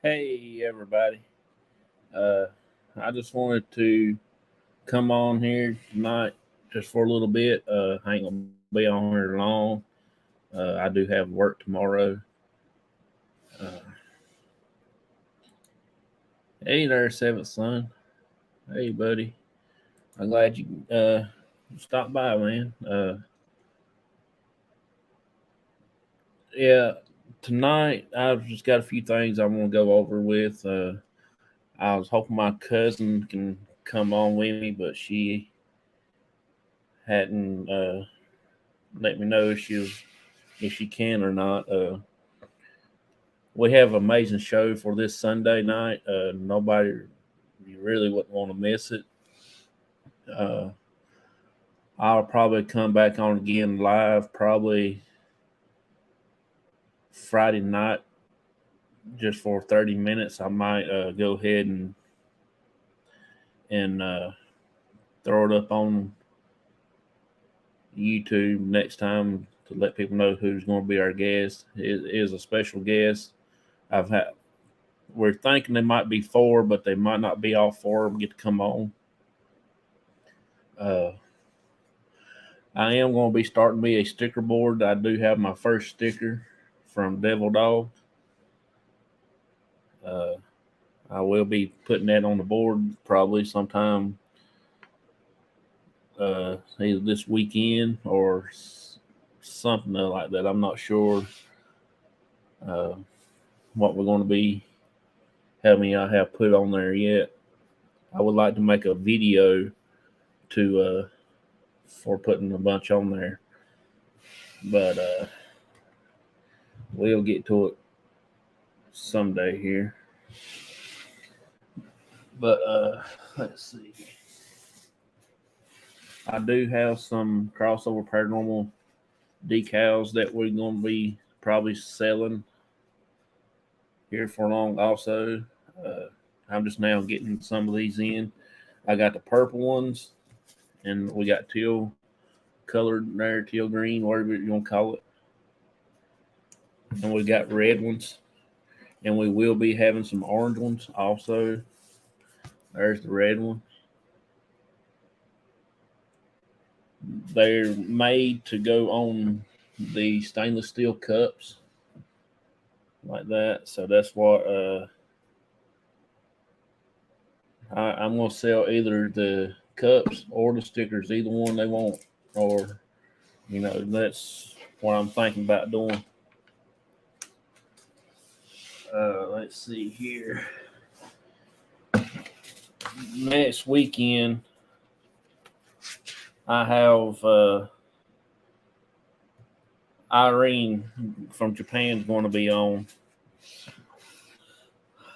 Hey everybody. Uh, I just wanted to come on here tonight just for a little bit. I ain't gonna be on here long. I do have work tomorrow. Uh, hey there, seventh son. Hey buddy. I'm glad you stopped by, man. Yeah, tonight I've just got a few things I want to go over with. I was hoping my cousin can come on with me, but she hadn't let me know if she can or not. We have an amazing show for this Sunday night. Nobody you really wouldn't want to miss it. Uh, I'll probably come back on again live probably Friday night just for 30 minutes. I might go ahead and throw it up on YouTube next time to let people know who's going to be our guest. It is a special guest. I've had We're thinking there might be four, but they might not be all four of them get to come on. Uh, I am going to be starting me a sticker board. I do have my first sticker from Devil Dog. Uh, I will be putting that on the board probably sometime either this weekend or something like that. I'm not sure uh, what we're going to be having I have put on there yet. I would like to make a video to for putting a bunch on there, but we'll get to it someday here. But let's see. I do have some crossover paranormal decals that we're going to be probably selling here for long. Also, I'm just now getting some of these in. I got the purple ones, and we got teal colored there, teal green, whatever you want to call it. And we got red ones, and we will be having some orange ones also. There's the red one. They're made to go on the stainless steel cups like that. So that's what I'm going to sell either the cups or the stickers, either one they want, or that's what I'm thinking about doing. Let's see here. Next weekend, I have Irene from Japan is going to be on.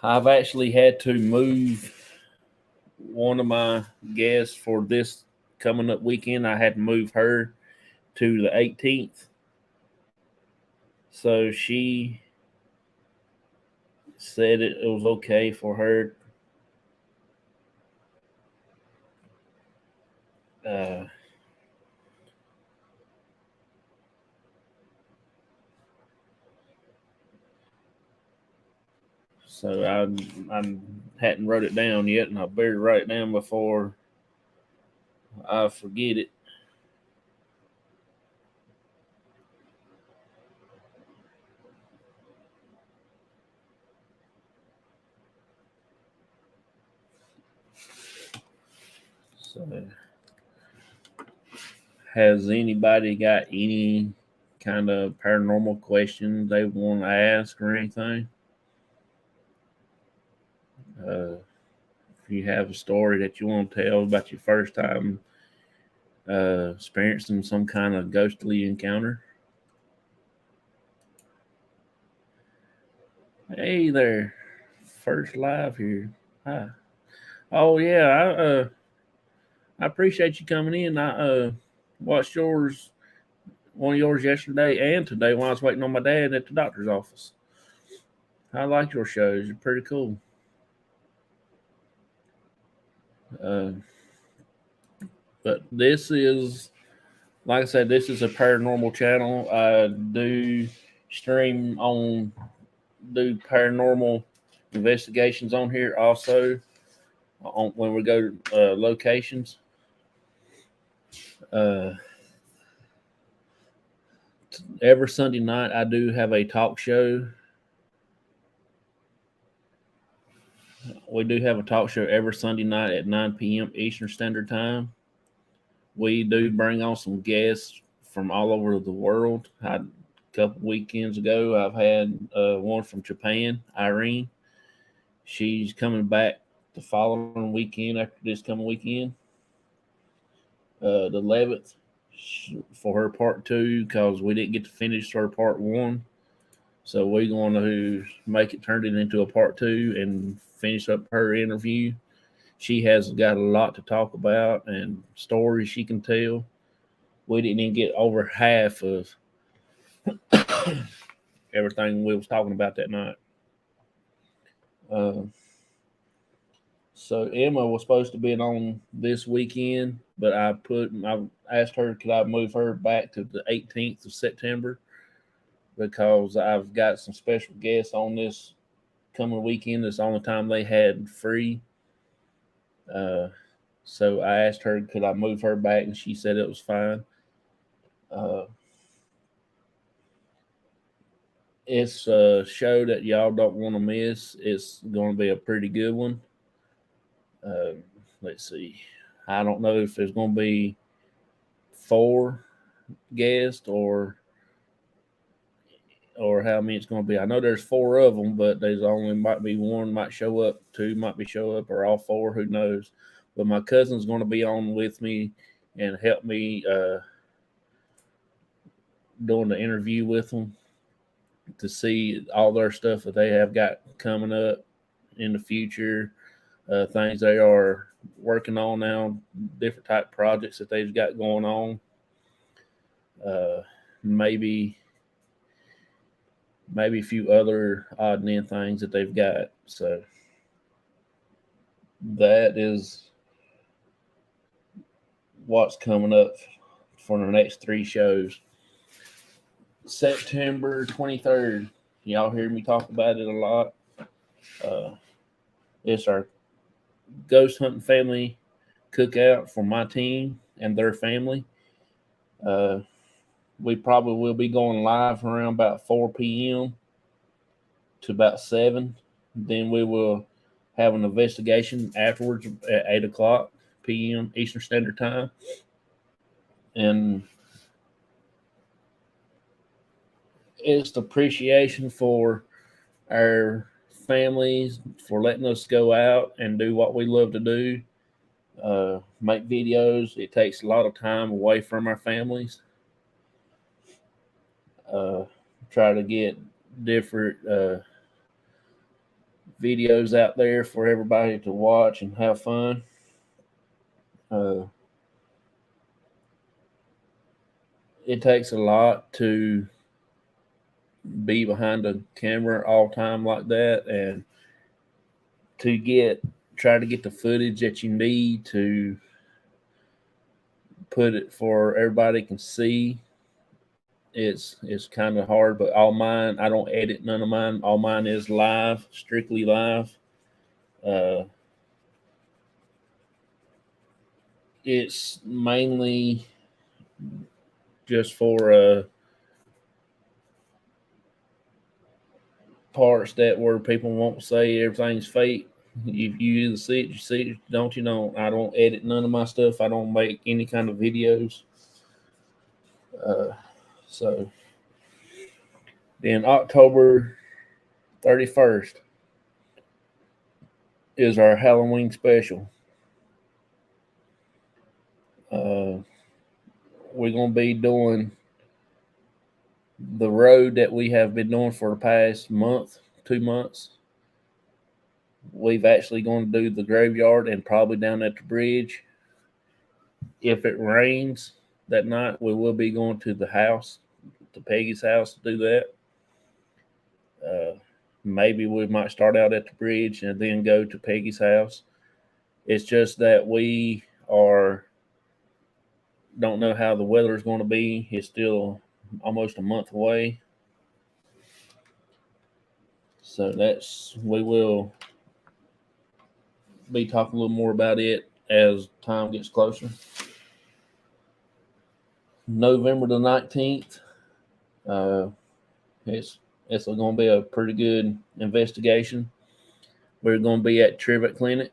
I've actually had to move one of my guests for this coming up weekend. I had to move her to the 18th. So she said it was okay for her. So I hadn't wrote it down yet, and I better write it down before I forget it. So, has anybody got any kind of paranormal questions they want to ask or anything? If you have a story that you want to tell about your first time experiencing some kind of ghostly encounter. Hey there, first live here. Hi. Oh yeah, I appreciate you coming in. I watched one of yours yesterday and today when I was waiting on my dad at the doctor's office. I like your shows; you're pretty cool. Uh, but this is, like I said, this is a paranormal channel. I do stream on do paranormal investigations on here also when we go to locations. Uh, every Sunday night, I do have a talk show. We do have a talk show every Sunday night at 9 p.m. Eastern Standard Time. We do bring on some guests from all over the world. A couple weekends ago, I've had one from Japan, Irene. She's coming back the following weekend after this coming weekend, the 11th, for her part two, because we didn't get to finish her part one. So we're going to make it turn it into a part two and finish up her interview. She has got a lot to talk about and stories she can tell. We didn't even get over half of everything we was talking about that night. Uh, so Emma was supposed to be on this weekend, but I asked her could I move her back to the 18th of September because I've got some special guests on this coming weekend. It's the only time they had free. Uh, so I asked her could I move her back, and she said it was fine. Uh, it's a show that y'all don't want to miss. It's going to be a pretty good one. Uh, let's see. I don't know if there's going to be 4 guests or how many it's going to be. I know there's 4 of them, but there's only might be one might show up, 2 might be show up, or all 4. Who knows? But my cousin's going to be on with me and help me doing the interview with them to see all their stuff that they have got coming up in the future, things they are working on now, different type projects that they've got going on. Maybe a few other odd and end things that they've got. So that is what's coming up for the next 3 shows. September 23rd. Y'all hear me talk about it a lot. It's our ghost hunting family cookout for my team and their family. We probably will be going live around about 4 p.m. to about 7. Then we will have an investigation afterwards at 8 o'clock p.m. Eastern Standard Time. And it's the appreciation for our families for letting us go out and do what we love to do, make videos. It takes a lot of time away from our families. Try to get different videos out there for everybody to watch and have fun. It takes a lot to be behind a camera all time like that, and to try to get the footage that you need to put it for everybody can see. It's kind of hard, but all mine, I don't edit none of mine. All mine is live, strictly live. Uh, it's mainly just for parts that where people won't say everything's fake. If you either see it, you see it. Don't you don't? I don't edit none of my stuff. I don't make any kind of videos. Uh, so then October 31st is our Halloween special. Uh, we're gonna be doing the road that we have been doing for the past month, 2 months. We've actually going to do the graveyard and probably down at the bridge. If it rains that night, we will be going to the house, to Peggy's house, to do that. Maybe we might start out at the bridge and then go to Peggy's house. It's just that we are don't know how the weather is going to be. It's still almost a month away. So we will be talking a little more about it as time gets closer. November the 19th. It's going to be a pretty good investigation. We're going to be at Trivet Clinic.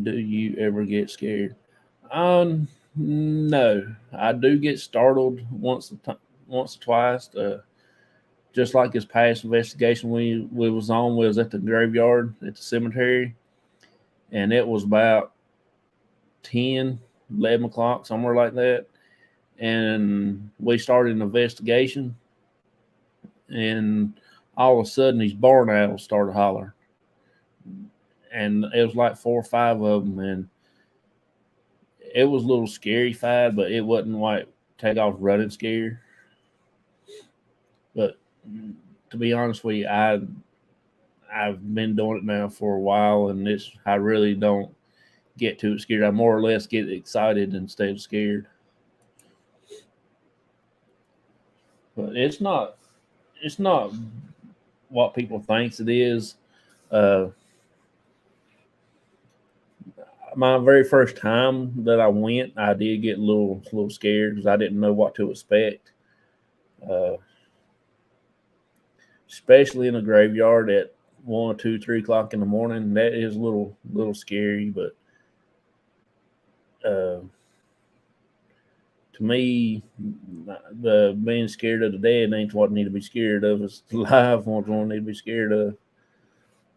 Do you ever get scared? No. I do get startled once or twice. Just like his past investigation we was at the graveyard at the cemetery, and it was about 10, 11 o'clock, somewhere like that. And we started an investigation, and all of a sudden these barn owls started hollering. And it was like 4 or 5 of them, and it was a little scary fight, but it wasn't like take off running scare. But to be honest with you, I've been doing it now for a while, and I really don't get too scared. I more or less get excited instead of scared. But it's not what people thinks it is. Uh, my very first time that I went, I did get a little scared because I didn't know what to expect. Uh, Especially in a graveyard at 1, 2, 3 o'clock in the morning. That is a little scary, but uh, to me, the being scared of the dead ain't what I need to be scared of. It's the live ones I need to be scared of.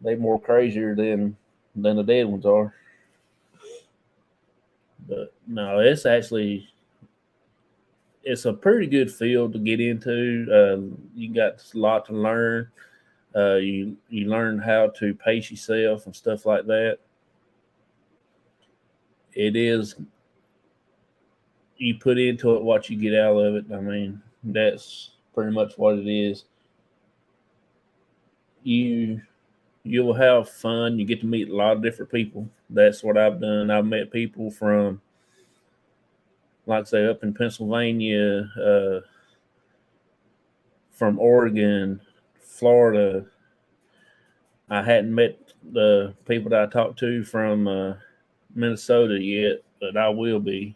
They more crazier than the dead ones are. But no, it's a pretty good field to get into. You got a lot to learn. You learn how to pace yourself and stuff like that. It is you put into it what you get out of it. I mean, that's pretty much what it is. You you'll have fun. You get to meet a lot of different people. That's what I've done. I've met people from, like I say, up in Pennsylvania, from Oregon, Florida. I hadn't met the people that I talked to from Minnesota yet, but I will be.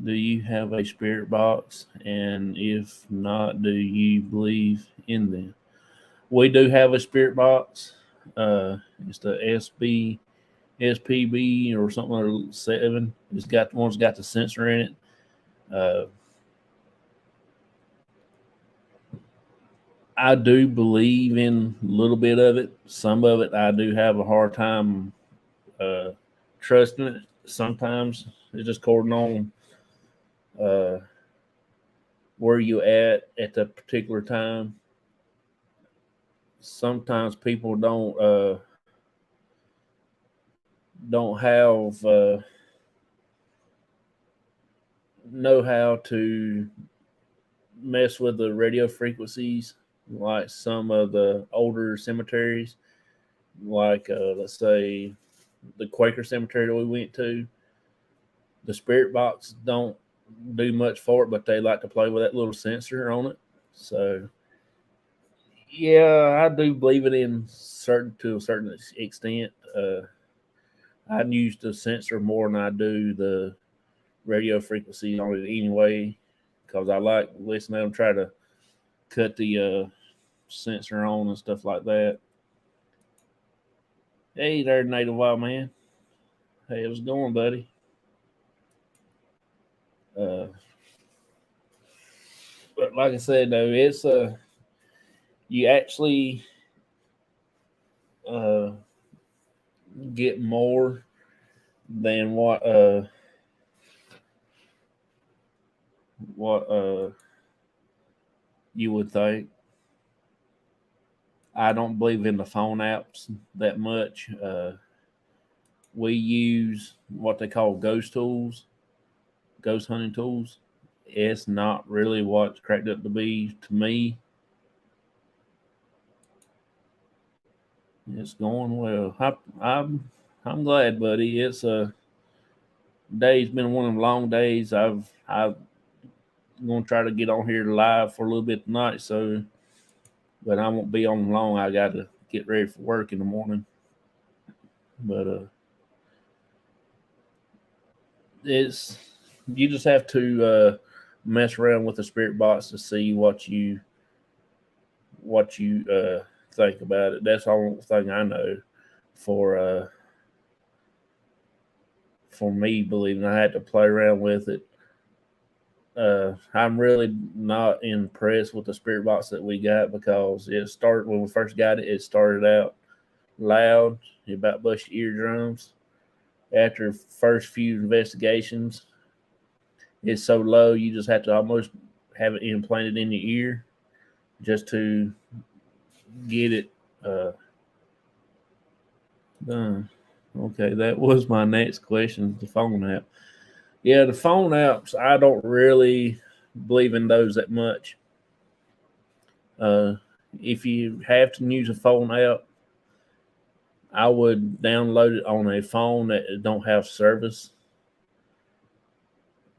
Do you have a spirit box? And if not, do you believe in them? We do have a spirit box. It's the SPB or something like 7. One's got the sensor in it. I do believe in a little bit of it. Some of it I do have a hard time uh, trusting it. Sometimes it's just according on uh, where you at the particular time. Sometimes people don't have know how to mess with the radio frequencies like some of the older cemeteries, like let's say the Quaker cemetery that we went to. The spirit box don't do much for it, but they like to play with that little sensor on it. So yeah, I do believe it in certain to a certain extent. I use the sensor more than I do the radio frequency on it anyway, because I like listening to them try to cut the sensor on and stuff like that. Hey there, Native Wild Man. Hey, how's it going, buddy? Uh, but like I said, though, it's you actually uh, get more than what you would think. I don't believe in the phone apps that much. We use what they call ghost tools, ghost hunting tools. It's not really what's cracked up to be to me. It's going well. I'm glad, buddy. It's day's been one of them long days. I'm gonna try to get on here live for a little bit tonight, so but I won't be on long. I got to get ready for work in the morning. But it's you just have to mess around with the spirit box to see what you think about it. That's the only thing I know for uh, for me believing. I had to play around with it. I'm really not impressed with the spirit box that we got because it started when we first got it. It started out loud, it about bust your eardrums. After first few investigations, it's so low you just have to almost have it implanted in your ear just to get it done. Okay, that was my next question. The phone app. Yeah, the phone apps. I don't really believe in those that much. Uh, if you have to use a phone app, I would download it on a phone that don't have service,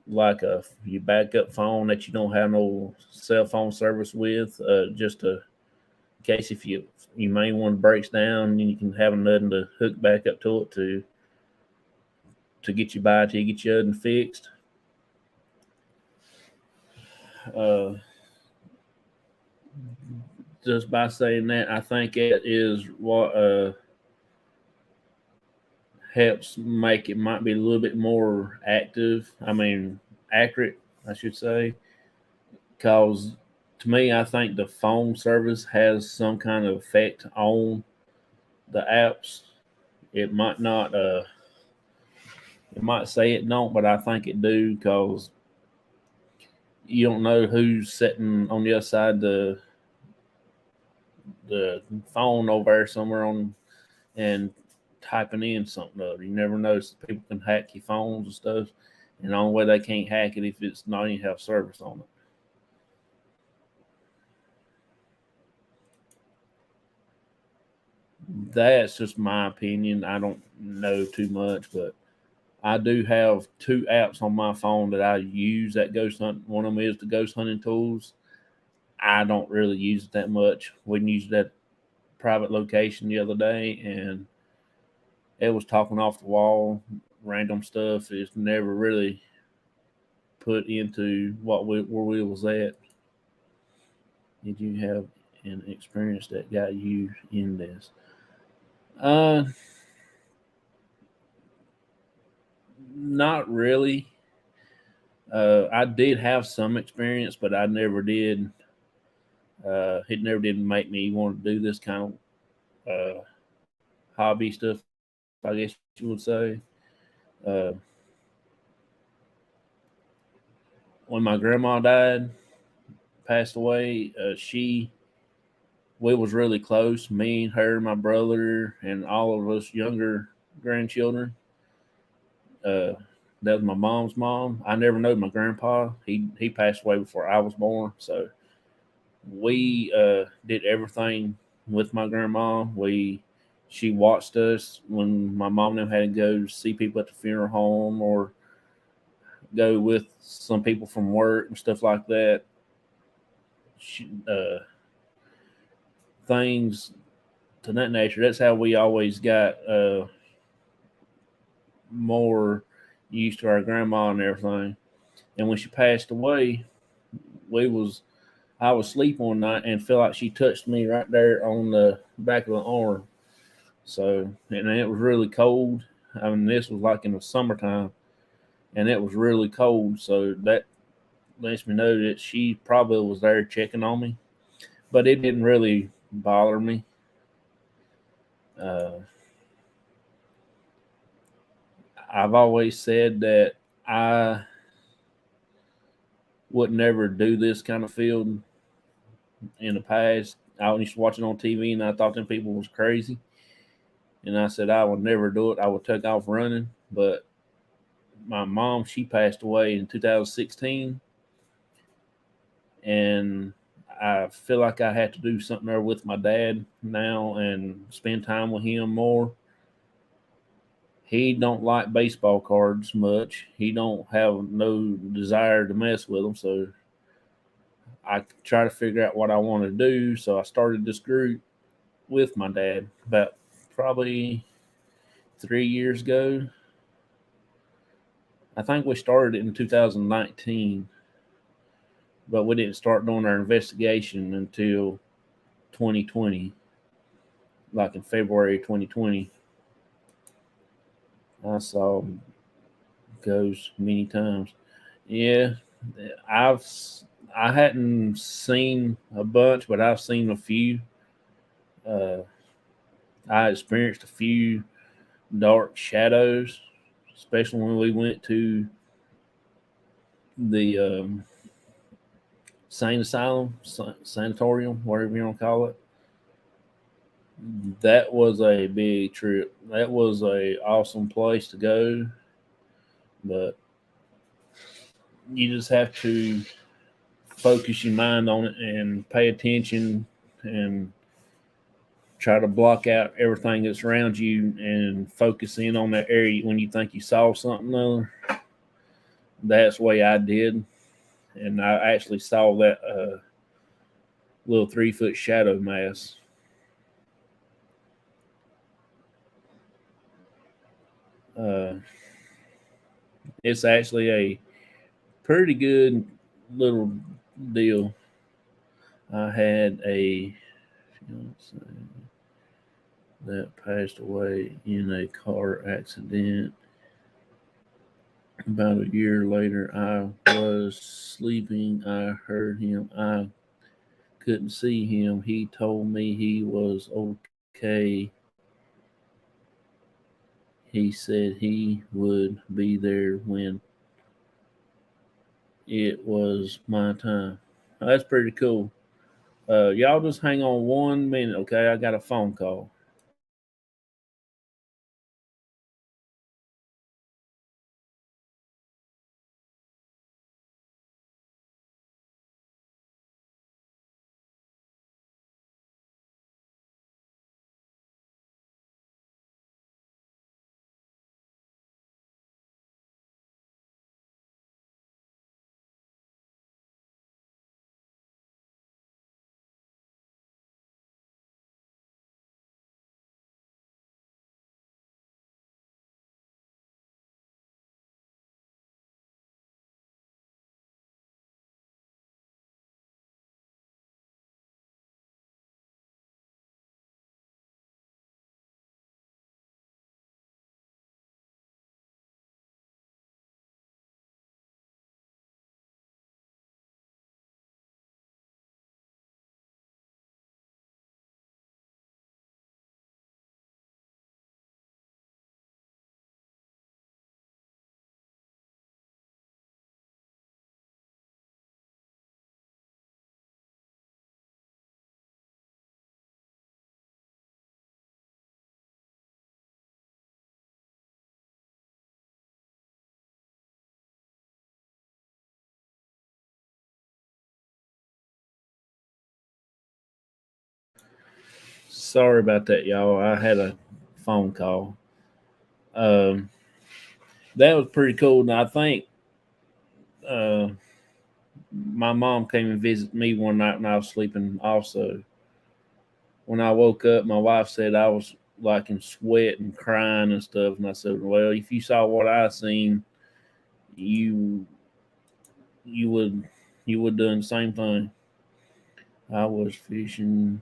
like a your backup phone that you don't have no cell phone service with, just to, in case if you main one breaks down, you can have nothing to hook back up to it to get you by till you get your oven fixed. Uh, just by saying that, I think it is what helps make it might be a little bit more active. I mean, accurate, I should say, because to me, I think the phone service has some kind of effect on the apps. It might not. It might say it don't, but I think it do because you don't know who's sitting on the other side the phone over there somewhere on and typing in something other. You never know. People can hack your phones and stuff, and the only way they can't hack it if it's not even have service on it. That's just my opinion. I don't know too much, but I do have two apps on my phone that I use that ghost hunt. One of them is the ghost hunting tools. I don't really use it that much. We used that private location the other day, and it was talking off the wall, random stuff. It's never really put into where we was at. Did you have an experience that got you in this? Uh, Not really. I did have some experience, but I never did. It never did make me want to do this kind of hobby stuff. I guess you would say. Uh, when my grandma died, passed away, we was really close. Me and her, my brother, and all of us younger grandchildren. Uh, that was my mom's mom. I never knew my grandpa. He passed away before I was born. So we did everything with my grandma. She watched us when my mom and them had to go see people at the funeral home or go with some people from work and stuff like that. She, things to that nature. That's how we always got more used to our grandma and everything. And when she passed away, we was I was asleep one night and felt like she touched me right there on the back of the arm. So and it was really cold. I mean, this was like in the summertime, and it was really cold. So that lets me know that she probably was there checking on me, but it didn't really bother me. Uh, I've always said that I would never do this kind of field in the past. I used to watch it on TV and I thought them people was crazy. And I said I would never do it. I would take off running. But my mom, she passed away in 2016. And I feel like I had to do something there with my dad now and spend time with him more. He don't like baseball cards much. He don't have no desire to mess with them. So I try to figure out what I want to do. So I started this group with my dad about probably 3 years ago. I think we started it in 2019, but we didn't start doing our investigation until 2020, like in February 2020. I saw ghosts many times. Yeah, I've I hadn't seen a bunch, but I've seen a few. Uh, I experienced a few dark shadows, especially when we went to the sane asylum, sanatorium, whatever you want to call it. That was a big trip. That was a awesome place to go, but you just have to focus your mind on it and pay attention and try to block out everything that's around you and focus in on that area when you think you saw something other. That's the way I did. And I actually saw that little 3 foot shadow mass. Uh, it's actually a pretty good little deal. I had a fiance that passed away in a car accident. About a year later, I was sleeping. I heard him. I couldn't see him. He told me he was okay. He said he would be there when it was my time. That's pretty cool. Y'all just hang on 1 minute, okay? I got a phone call. Sorry about that, y'all. I had a phone call. Um, that was pretty cool. And I think uh, my mom came and visited me one night when I was sleeping. Also, when I woke up, my wife said I was like in sweat and crying and stuff. And I said, "Well, if you saw what I seen, you you would you would done the same thing." I was fishing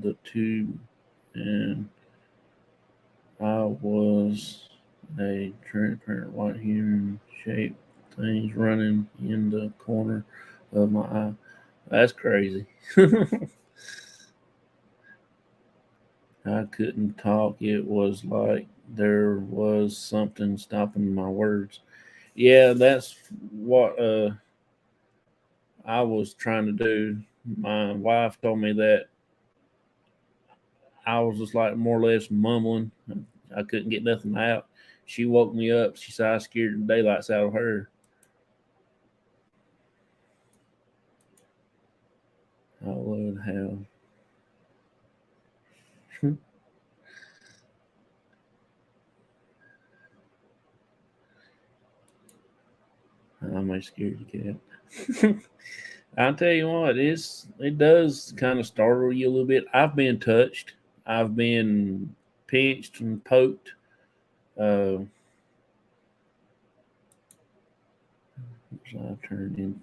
the tube, and I was a transparent white human shaped things running in the corner of my eye. That's crazy. I couldn't talk. It was like there was something stopping my words. Yeah, that's what I was trying to do. My wife told me that I was just like more or less mumbling. I couldn't get nothing out. She woke me up. She said I scared the daylights out of her. I would have. I'm a scaredy cat. I'll tell you what, it does kind of startle you a little bit. I've been touched. I've been pinched and poked. Uh, so I turned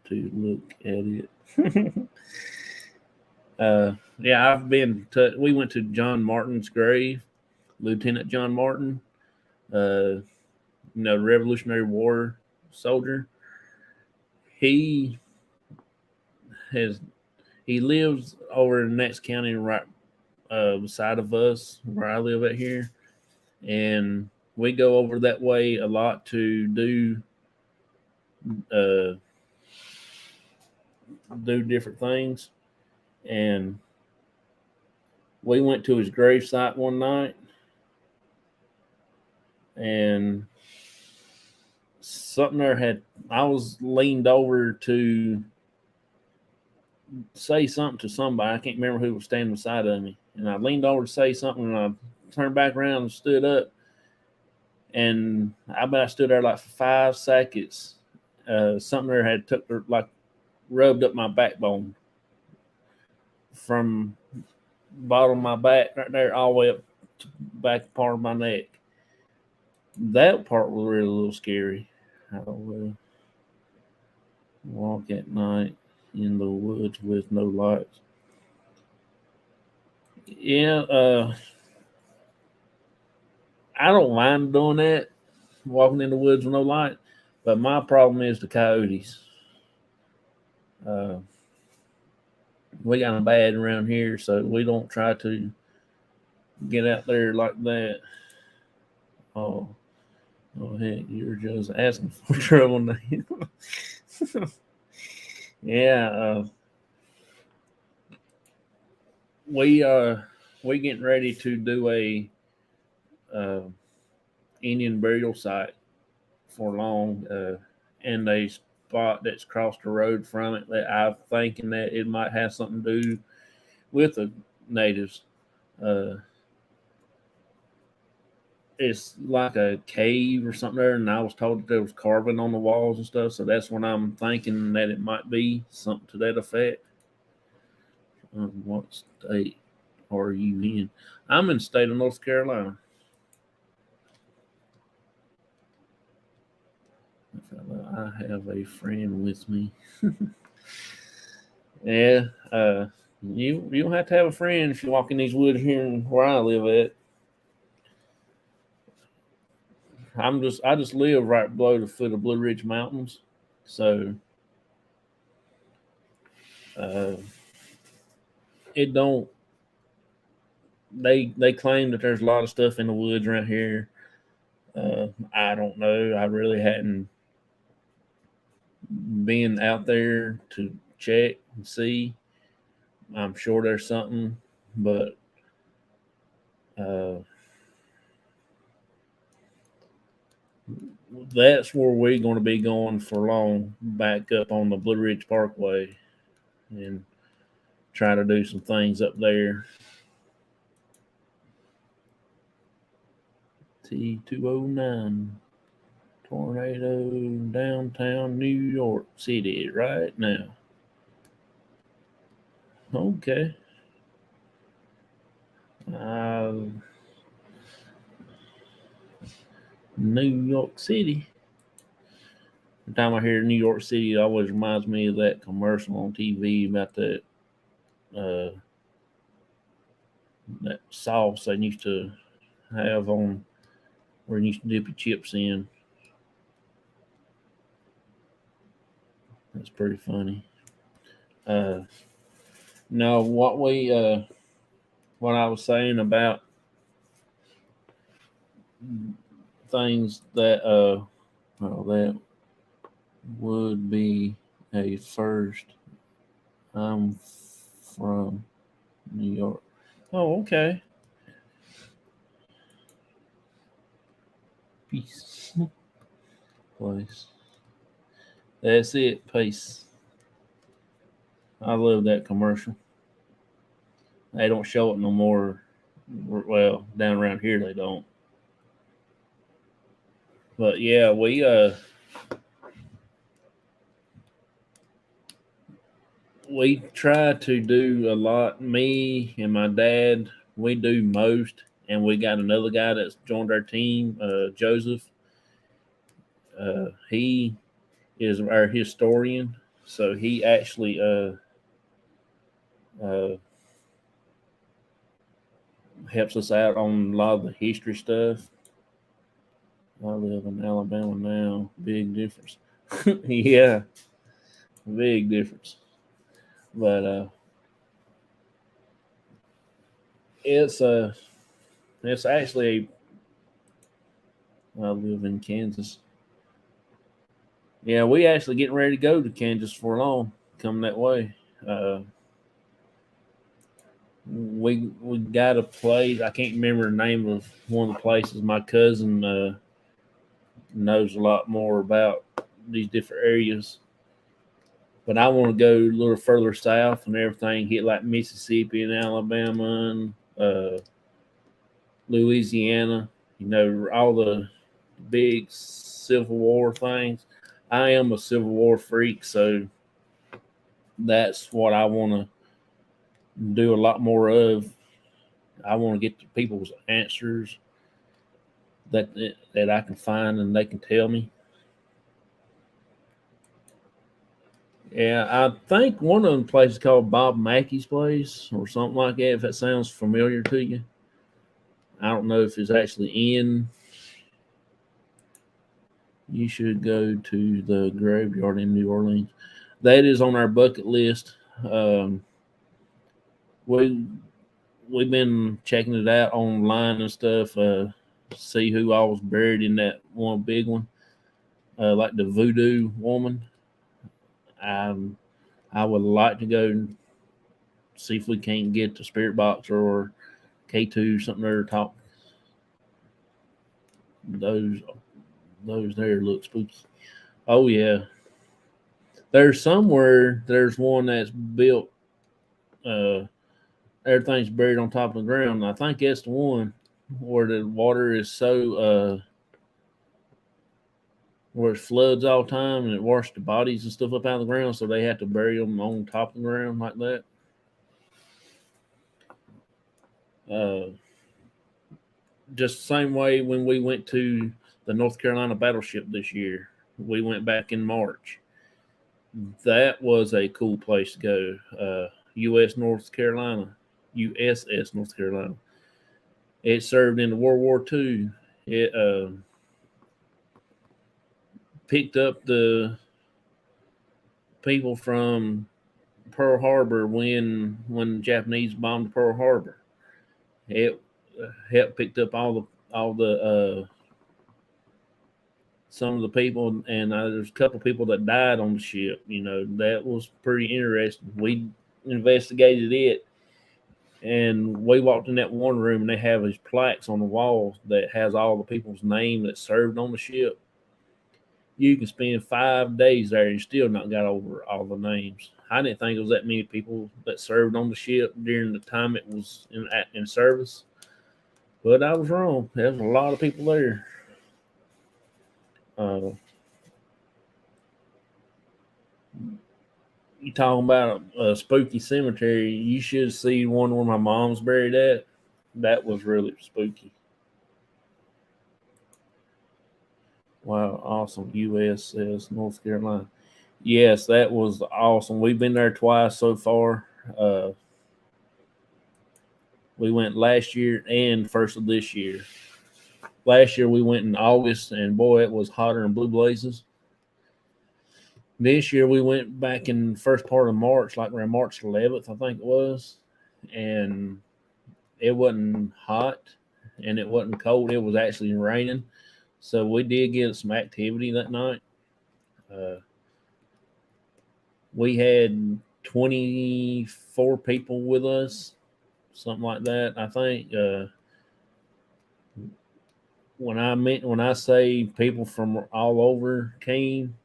to look at it. Yeah, I've been. We went to John Martin's grave, Lieutenant John Martin. Revolutionary War soldier. He has he lives over in the next county right beside of us where I live at here, and we go over that way a lot to uh, do different things. And we went to his gravesite one night, and something there had. I was leaned over to say something to somebody. I can't remember who was standing beside of me, and I leaned over to say something, and I turned back around and stood up, and I bet I stood there like for 5 seconds. Something there had rubbed up my backbone from bottom of my back right there all the way up to back part of my neck. That part was really a little scary. I will walk at night in the woods with no lights. Yeah, I don't mind doing that, walking in the woods with no light. But my problem is the coyotes. Uh, we got them bad around here, so we don't try to get out there like that. Oh, heck, you're just asking for trouble now. Yeah, we getting ready to do a uh, Indian burial site for long, and a spot that's across the road from it that I'm thinking that it might have something to do with the natives. Uh, it's like a cave or something there, and I was told that there was carving on the walls and stuff. So that's when I'm thinking that it might be something to that effect. What state are you in? I'm in the state of North Carolina. I have a friend with me. Yeah, you don't have to have a friend if you walk in these woods here where I live at. I just live right below the foot of Blue Ridge Mountains, so uh, it don't. They claim that there's a lot of stuff in the woods around here. I don't know. I really hadn't been out there to check and see. I'm sure there's something, but uh, that's where we're going to be going for long, back up on the Blue Ridge Parkway, and try to do some things up there. T209 tornado downtown New York City right now. Okay. Uh, New York City. Every time I hear New York City, it always reminds me of that commercial on TV about uh, that sauce they used to have on where you used to dip your chips in. That's pretty funny. Uh, no, what I was saying about things that well, that would be a first. I'm from New York. Oh, okay. Peace. Place. That's it. Peace. I love that commercial. They don't show it no more. Well, down around here they don't. But yeah, we try to do a lot. Me and my dad, we do most, and we got another guy that's joined our team, Joseph. He is our historian, so he actually uh, helps us out on a lot of the history stuff. I live in Alabama now. Big difference. Yeah, big difference. But it's it's actually I live in Kansas. Yeah, we actually getting ready to go to Kansas for long. Coming that way. Uh, we got a place. I can't remember the name of one of the places. My cousin knows a lot more about these different areas. But I want to go a little further south and everything. Hit like Mississippi and Alabama and Louisiana. You know all the big Civil War things. I am a Civil War freak, so that's what I want to do a lot more of. I want to get to people's answers that I can find and they can tell me. Yeah, I think one of them places called Bob Mackey's place or something like that. If that sounds familiar to you, I don't know if it's actually in. You should go to the graveyard in New Orleans. That is on our bucket list. Um, we we've been checking it out online and stuff. See who all was buried in that one big one, like the Voodoo woman. Um, I would like to go see if we can't get the Spirit Box or K2 something there to talk. Those those there look spooky. Oh yeah, there's somewhere there's one that's built. Uh, Everything's buried on top of the ground. I think that's the one where the water is so where it floods all the time and it washes the bodies and stuff up out of the ground, so they have to bury them on top of the ground like that. Uh, just the same way when we went to the North Carolina battleship this year, we went back in March. That was a cool place to go. U.S. North Carolina, USS North Carolina. It served in the World War II. It picked up the people from Pearl Harbor when the Japanese bombed Pearl Harbor. It helped picked up all the some of the people, and there's a couple people that died on the ship. You know that was pretty interesting. We investigated it, and we walked in that one room, and they have these plaques on the walls that has all the people's name that served on the ship. You can spend 5 days there and still not got over all the names. I didn't think it was that many people that served on the ship during the time it was in service, but I was wrong. There was a lot of people there. Uh, you talking about a spooky cemetery? You should see one where my mom's buried at. That was really spooky. Wow, awesome. USS North Carolina. Yes, that was awesome. We've been there twice so far. Uh, we went last year and first of this year. Last year we went in August, and boy, it was hotter than blue blazes. This year we went back in first part of March, like around March 11th, I think it was, and it wasn't hot and it wasn't cold. It was actually raining, so we did get some activity that night. Uh, we had 24 people with us, something like that. I think when I say people from all over came,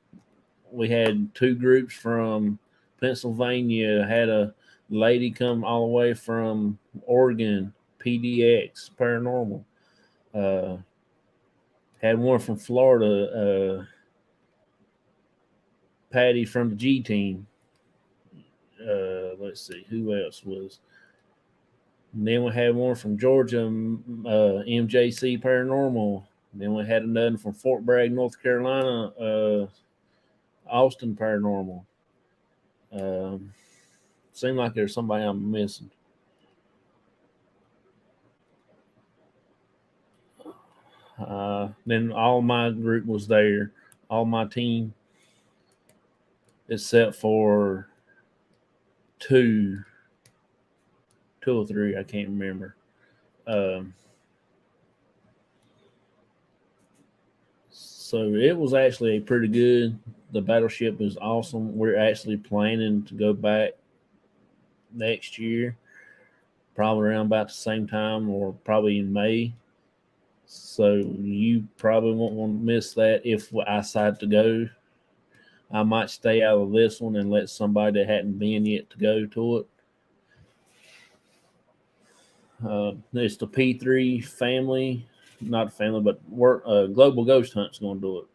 we had two groups from Pennsylvania. Had a lady come all the way from Oregon, PDX Paranormal. Uh, had one from Florida, Patty from the G team. let's see, who else was. And then we had one from Georgia, MJC Paranormal. Then we had another from Fort Bragg, North Carolina, Austin Paranormal. Seemed like there's somebody I'm missing. Then all my group was there, all my team, except for two or three, I can't remember. So it was actually pretty good. The battleship is awesome. We're actually planning to go back next year, probably around about the same time or probably in May. So you probably won't want to miss that if I decide to go. I might stay out of this one and let somebody that hadn't been yet to go to it. It's the P3 family, not family, but Global Ghost Hunt's going to do it.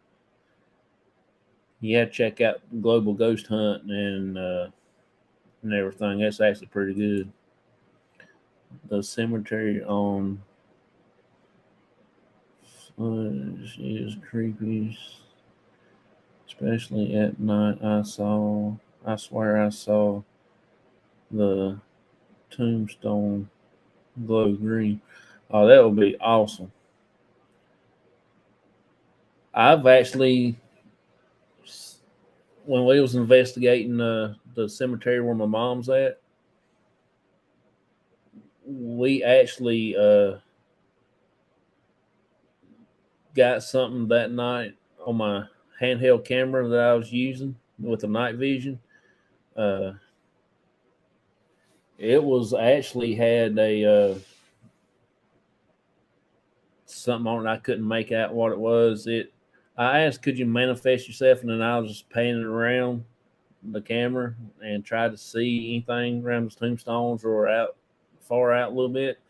You have to check out Global Ghost Hunt and everything. That's actually pretty good. The cemetery on Fudge is creepy, especially at night. I swear I saw the tombstone glow green. Oh, that would be awesome. I've actually, when we was investigating the cemetery where my mom's at, we actually got something that night on my handheld camera that I was using with the night vision. It was actually had a something on it. I couldn't make out what it was. I asked, could you manifest yourself? And then I was just panning around the camera and tried to see anything around the tombstones or far out a little bit.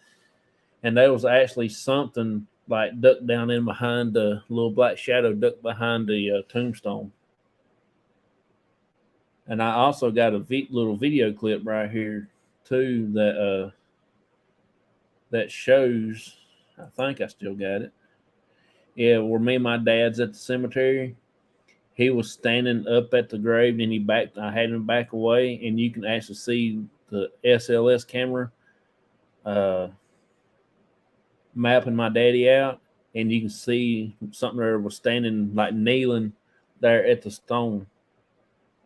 And there was actually something like ducked down in behind the little black shadow ducked behind the tombstone. And I also got a little video clip right here too that shows. I think I still got it. Yeah, where me and my dad's at the cemetery. He was standing up at the grave, and I had him back away, and you can actually see the SLS camera mapping my daddy out, and you can see something there was standing like kneeling there at the stone.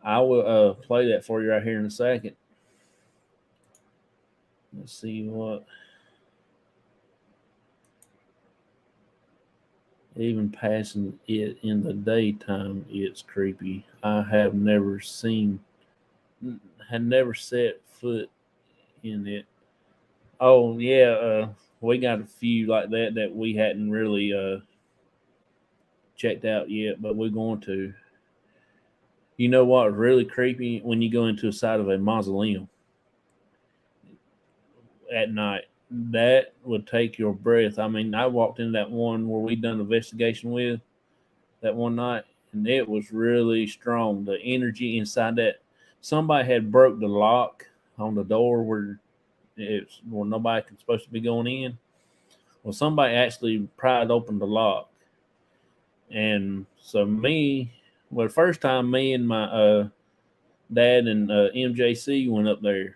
I will play that for you right here in a second. Let's see what. Even passing it in the daytime, it's creepy. I have never had never set foot in it. Oh yeah, we got a few like that we hadn't really checked out yet, but we're going to. You know what? Really creepy when you go into a side of a mausoleum at night. That would take your breath. I mean, I walked in that one where we done investigation with that one night, and it was really strong. The energy inside that. Somebody had broke the lock on the door where nobody was supposed to be going in. Well, somebody actually pried open the lock, and so the first time me and my dad and MJC went up there.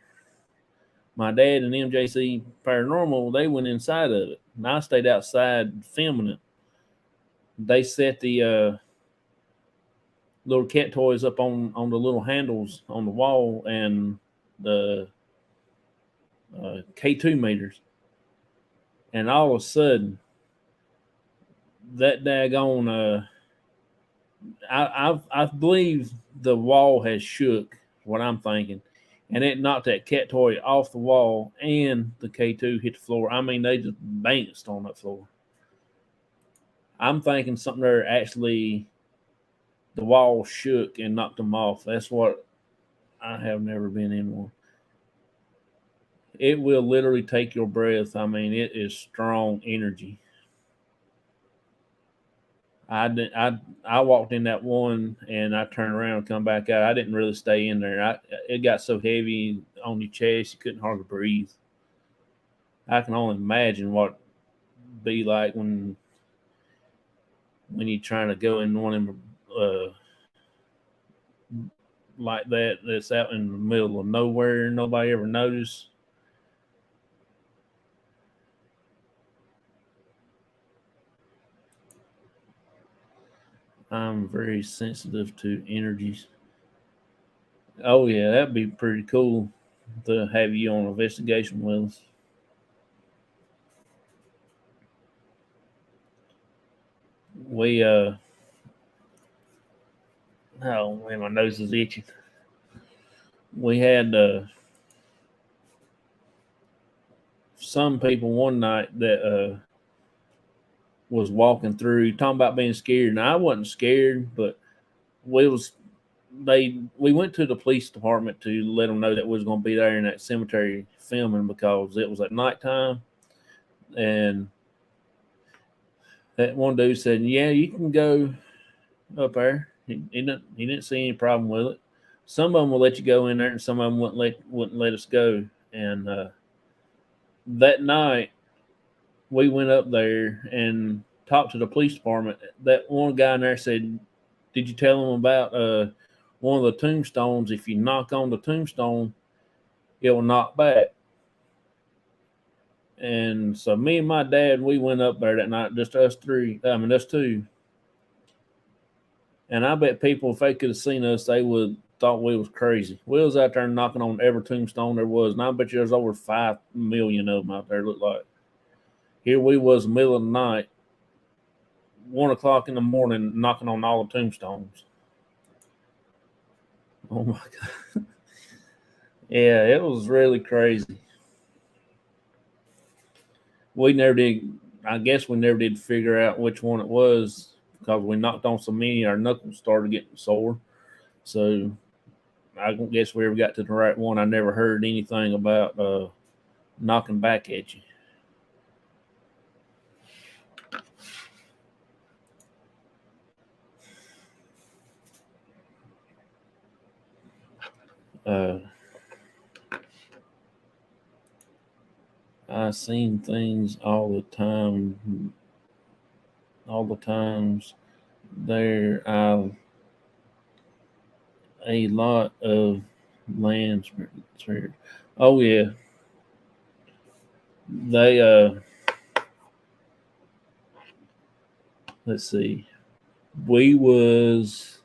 My dad and MJC Paranormal, they went inside of it, and I stayed outside filming it. They set the little cat toys up on the little handles on the wall and the K2 meters. And all of a sudden, that daggone, I believe the wall has shook, what I'm thinking. And it knocked that cat toy off the wall and the K2 hit the floor. I mean, they just bounced on that floor. I'm thinking something there actually, the wall shook and knocked them off. That's what I have never been in one. It will literally take your breath. I mean, it is strong energy. I walked in that one and I turned around and come back out. I didn't really stay in there. It got so heavy on your chest you couldn't hardly breathe. I can only imagine what it'd be like when you're trying to go in one of them like that's out in the middle of nowhere, nobody ever noticed. I'm very sensitive to energies. Oh yeah, that'd be pretty cool to have you on investigation with us. We oh man, my nose is itching. We had some people one night that was walking through talking about being scared, and I wasn't scared, but we was we went to the police department to let them know that we was going to be there in that cemetery filming because it was at nighttime, and that one dude said, "Yeah, you can go up there." He didn't see any problem with it. Some of them will let you go in there, and some of them wouldn't let us go. And that night, we went up there and talked to the police department. That one guy in there said, "Did you tell them about one of the tombstones? If you knock on the tombstone, it will knock back." And so me and my dad, we went up there that night, just us three. I mean, us two. And I bet people, if they could have seen us, they would thought we was crazy. We was out there knocking on every tombstone there was, and I bet you there's over 5 million of them out there. Look like here we was, middle of the night, 1 o'clock in the morning, knocking on all the tombstones. Oh my god! Yeah, it was really crazy. We never did. I guess we never did figure out which one it was because we knocked on so many, our knuckles started getting sore. So I don't guess we ever got to the right one. I never heard anything about knocking back at you. Uh, I seen things all the time, all the times. There are a lot of land spirit. Oh yeah, they let's see. We was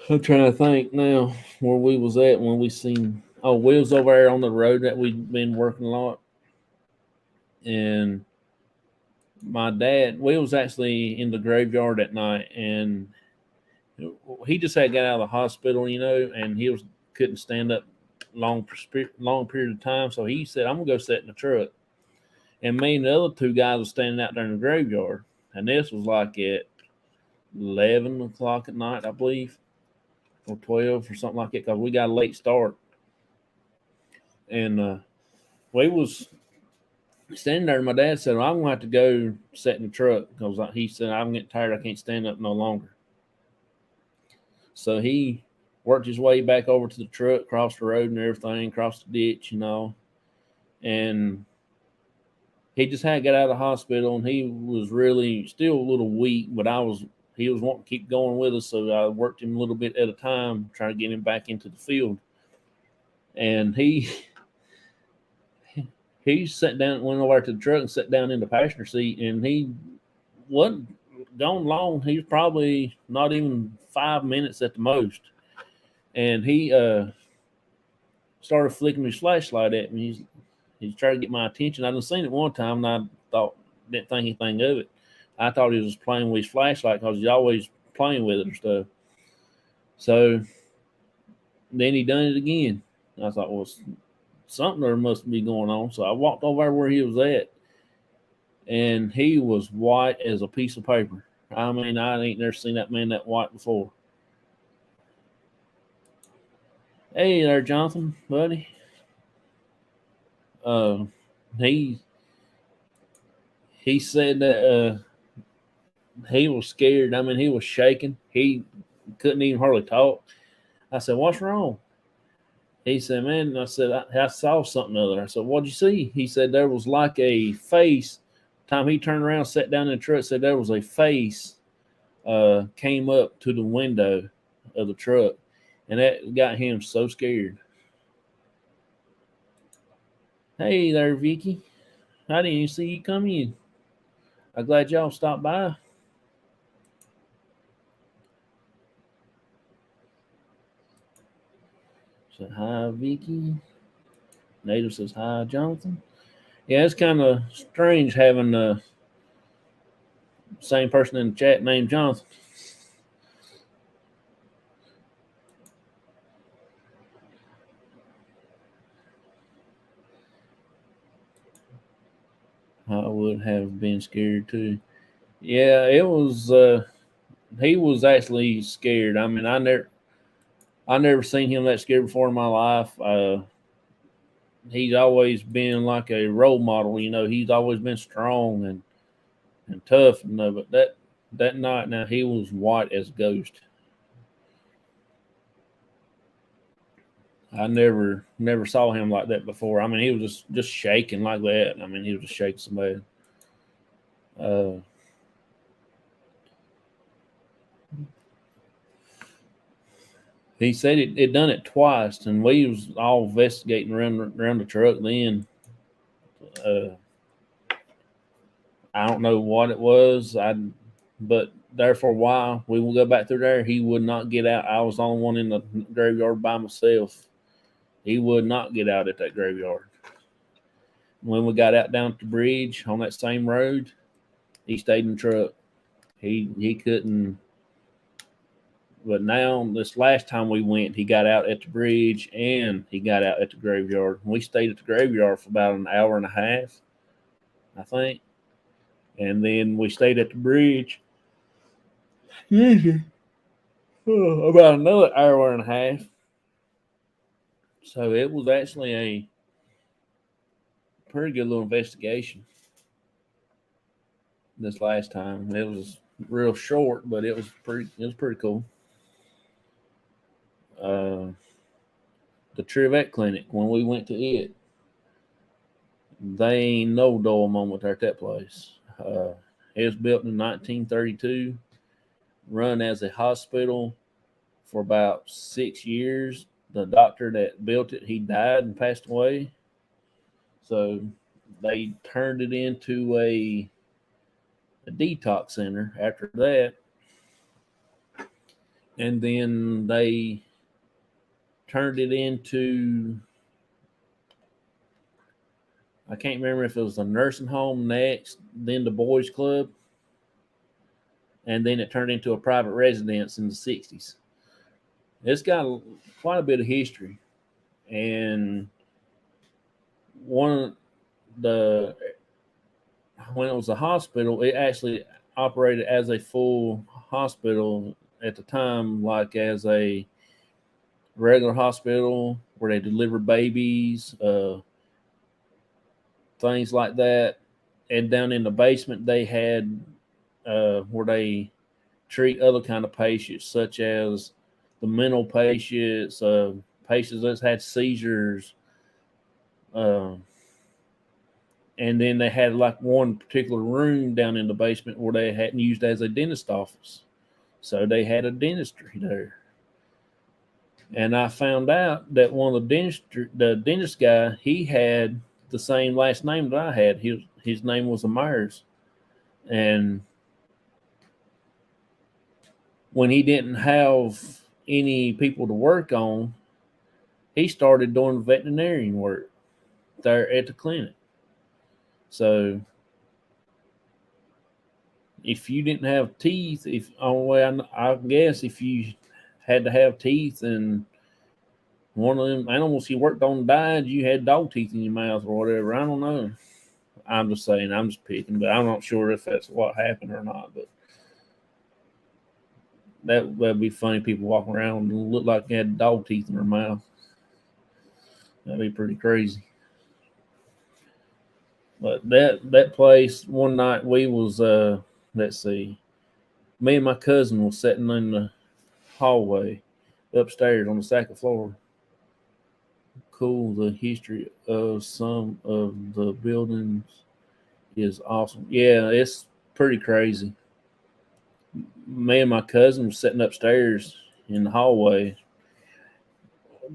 I'm trying to think now where we was at when we seen. Oh, we was over there on the road that we'd been working a lot, and my dad. We was actually in the graveyard at night, and he just had got out of the hospital, and he was couldn't stand up long period of time. So he said, "I'm gonna go sit in the truck." And me and the other two guys were standing out there in the graveyard, and this was like at 11 o'clock at night, I believe, or 12 or something like that, because we got a late start. And we was standing there. And my dad said, well, "I'm gonna have to go sit in the truck," because he said, "I'm getting tired. I can't stand up no longer." So he worked his way back over to the truck, crossed the road and everything, crossed the ditch, and he just had got out of the hospital, and he was really still a little weak, but he was wanting to keep going with us, so I worked him a little bit at a time, trying to get him back into the field. And he sat down, went over to the truck and sat down in the passenger seat, and he wasn't gone long. He was probably not even 5 minutes at the most, and he started flicking his flashlight at me. He's trying to get my attention. I done seen it one time, and I didn't think anything of it. I thought he was playing with his flashlight because he's always playing with it or stuff. So then he done it again. I thought, well, something there must be going on. So I walked over where he was at, and he was white as a piece of paper. I mean, I ain't never seen that man that white before. Hey there, Jonathan, buddy. Uh, he he said that he was scared. I mean, he was shaking. He couldn't even hardly talk. I said, "What's wrong?" He said, "Man," I said, I saw something other. I said, "What'd you see?" He said, "There was like a face." Time he turned around, sat down in the truck, said there was a face came up to the window of the truck, and that got him so scared. Hey there, Vicky. I didn't even see you come in. I'm glad y'all stopped by. Say hi, Vicky. Native says hi, Jonathan. Yeah, it's kind of strange having the same person in the chat named Jonathan. I would have been scared too. Yeah, it was. He was actually scared. I mean, I never seen him that scared before in my life. He's always been like a role model. You know, he's always been strong and tough. No, but that night now he was white as a ghost. I never saw him like that before. I mean, he was just shaking like that. I mean, he was just shaking somebody. Uh, he said it done it twice, and we was all investigating around the truck. Then uh, I don't know what it was. But there for a while, we will go back through there. He would not get out. I was the only one in the graveyard by myself. He would not get out at that graveyard. When we got out down at the bridge on that same road, he stayed in the truck. He couldn't. But now this last time we went, he got out at the bridge and he got out at the graveyard. We stayed at the graveyard for about an hour and a half, I think, and then we stayed at the bridge. About another hour and a half. So it was actually a pretty good little investigation this last time. It was real short, but it was pretty cool. Uh, the Trivette Clinic, when we went to it, they ain't no dull moment there at that place. It was built in 1932, run as a hospital for about 6 years. The doctor that built it, he died and passed away. So they turned it into a detox center after that. And then they turned it into, I can't remember if it was a nursing home next, then the boys club, and then it turned into a private residence in the 60s. It's got quite a bit of history. And one of the, when it was a hospital, it actually operated as a full hospital at the time, like as a regular hospital where they deliver babies, things like that. And down in the basement, they had where they treat other kind of patients, such as the mental patients, patients that had seizures, uh, and then they had like one particular room down in the basement where they hadn't used as a dentist office, so they had a dentistry there. And I found out that one of the dentist guy, he had the same last name that I had. His name was Myers, and when he didn't have any people to work on, he started doing veterinarian work there at the clinic. So if you didn't have teeth, if only way I guess if you had to have teeth and one of them animals he worked on died, you had dog teeth in your mouth or whatever. I don't know. I'm just saying, I'm just picking, but I'm not sure if that's what happened or not. But that'd be funny. People walking around and look like they had dog teeth in their mouth. That'd be pretty crazy. But that place one night we was let's see, Me and my cousin was sitting in the hallway upstairs on the second floor. Cool. The history of some of the buildings is awesome. Yeah, it's pretty crazy. Me and my cousin was sitting upstairs in the hallway.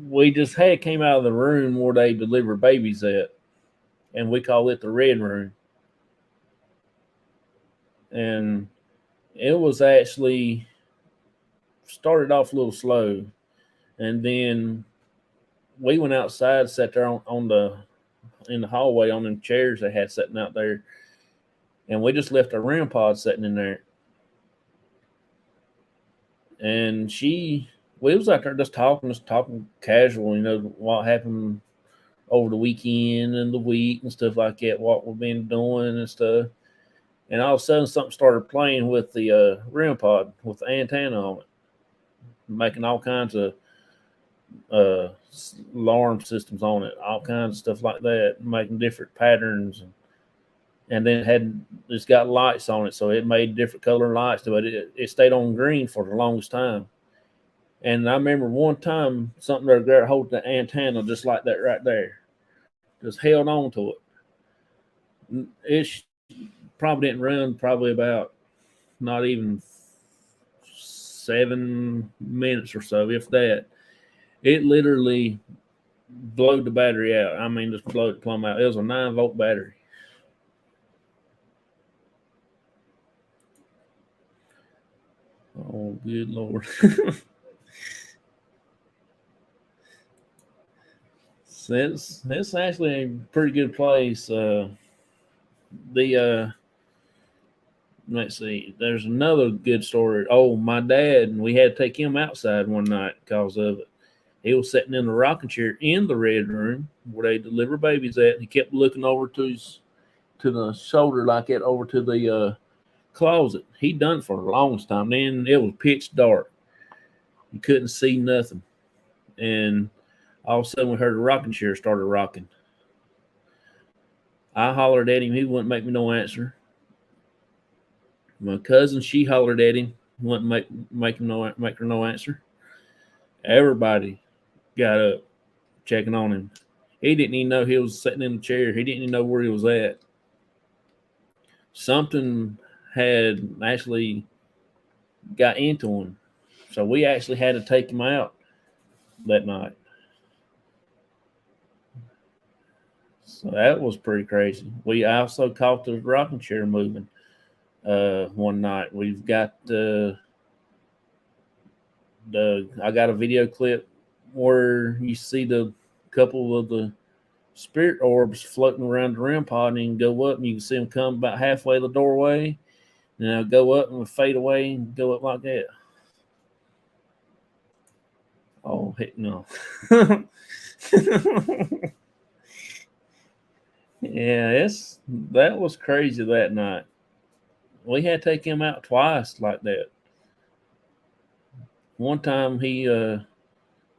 We just had came out of the room where they deliver babies at, and we call it the red room. And it was actually started off a little slow, and then we went outside, sat there on the in the hallway on them chairs they had sitting out there, and we just left our REM pod sitting in there. And we was out there just talking casual, what happened over the weekend and the week and stuff like that, what we've been doing and stuff. And all of a sudden, something started playing with the REM pod with the antenna on it, making all kinds of uh, alarm systems on it, all kinds of stuff like that, making different patterns. And then it's got lights on it, so it made different color lights, but it stayed on green for the longest time. And I remember one time something there holding the antenna just like that right there, just held on to it. It probably didn't run probably about not even 7 minutes or so, if that. It literally blew the battery out. I mean, just blew it plumb out. It was a 9-volt battery. Oh, good Lord. It's actually a pretty good place. The let's see, there's another good story. Oh, my dad, we had to take him outside one night because of it. He was sitting in the rocking chair in the red room where they deliver babies at, and he kept looking over to the shoulder like that over to the closet. He done it for the longest time. Then it was pitch dark. You couldn't see nothing. And all of a sudden we heard the rocking chair started rocking. I hollered at him. He wouldn't make me no answer. My cousin, she hollered at him. Wouldn't make her no answer. Everybody got up checking on him. He didn't even know he was sitting in the chair. He didn't even know where he was at. Something had actually got into him. So we actually had to take him out that night. So that was pretty crazy. We also caught the rocking chair moving one night. We've got I got a video clip where you see the couple of the spirit orbs floating around the REM pod, and you can go up and you can see them come about halfway the doorway, and they'll go up and fade away and go up like that. Oh, heck no. Yeah, that was crazy that night. We had to take him out twice like that. One time he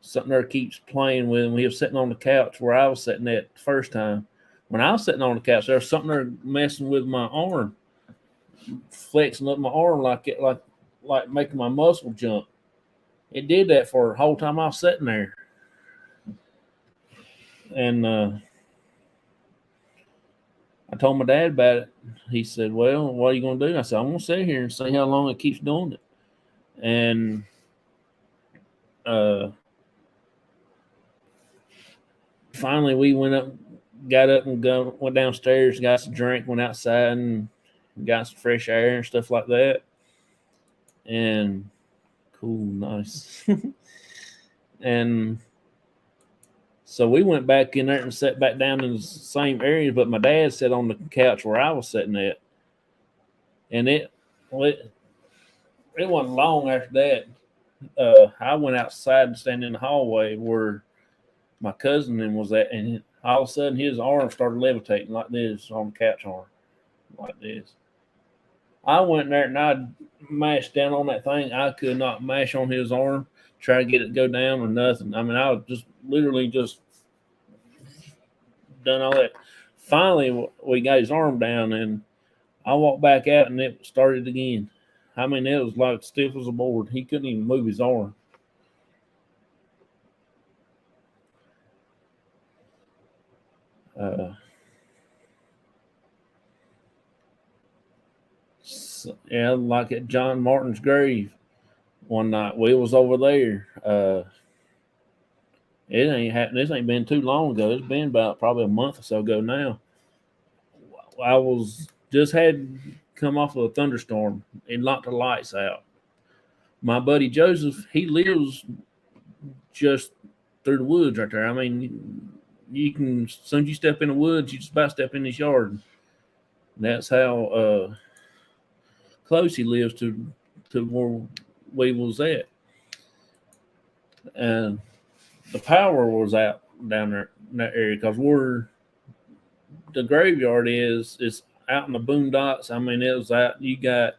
something there keeps playing with him. We was sitting on the couch where I was sitting at the first time. When I was sitting on the couch, there was something there messing with my arm, flexing up my arm like making my muscle jump. It did that for the whole time I was sitting there. And I told my dad about it. He said, "Well, what are you going to do?" I said, "I'm going to sit here and see how long it keeps doing it." And finally, we got up and went downstairs, got some drink, went outside and got some fresh air and stuff like that. And cool, nice. And so we went back in there and sat back down in the same area, but my dad sat on the couch where I was sitting at. And it wasn't long after that. I went outside and stand in the hallway where my cousin was at, and all of a sudden his arm started levitating like this on the couch arm, like this. I went there and I mashed down on that thing. I could not mash on his arm, try to get it to go down or nothing. I mean, I was just literally just done all that. Finally, we got his arm down, and I walked back out, and it started again. I mean, it was like stiff as a board. He couldn't even move his arm. Yeah, like at John Martin's grave one night, we was over there. It ain't happened. This ain't been too long ago. It's been about probably a month or so ago now. I was just had come off of a thunderstorm and knocked the lights out. My buddy Joseph, he lives just through the woods right there. I mean, you can as soon as you step in the woods, you just about step in his yard. That's how close he lives to where we was at, and the power was out down there in that area because where the graveyard is, it's out in the boondocks. I mean, it was out. You had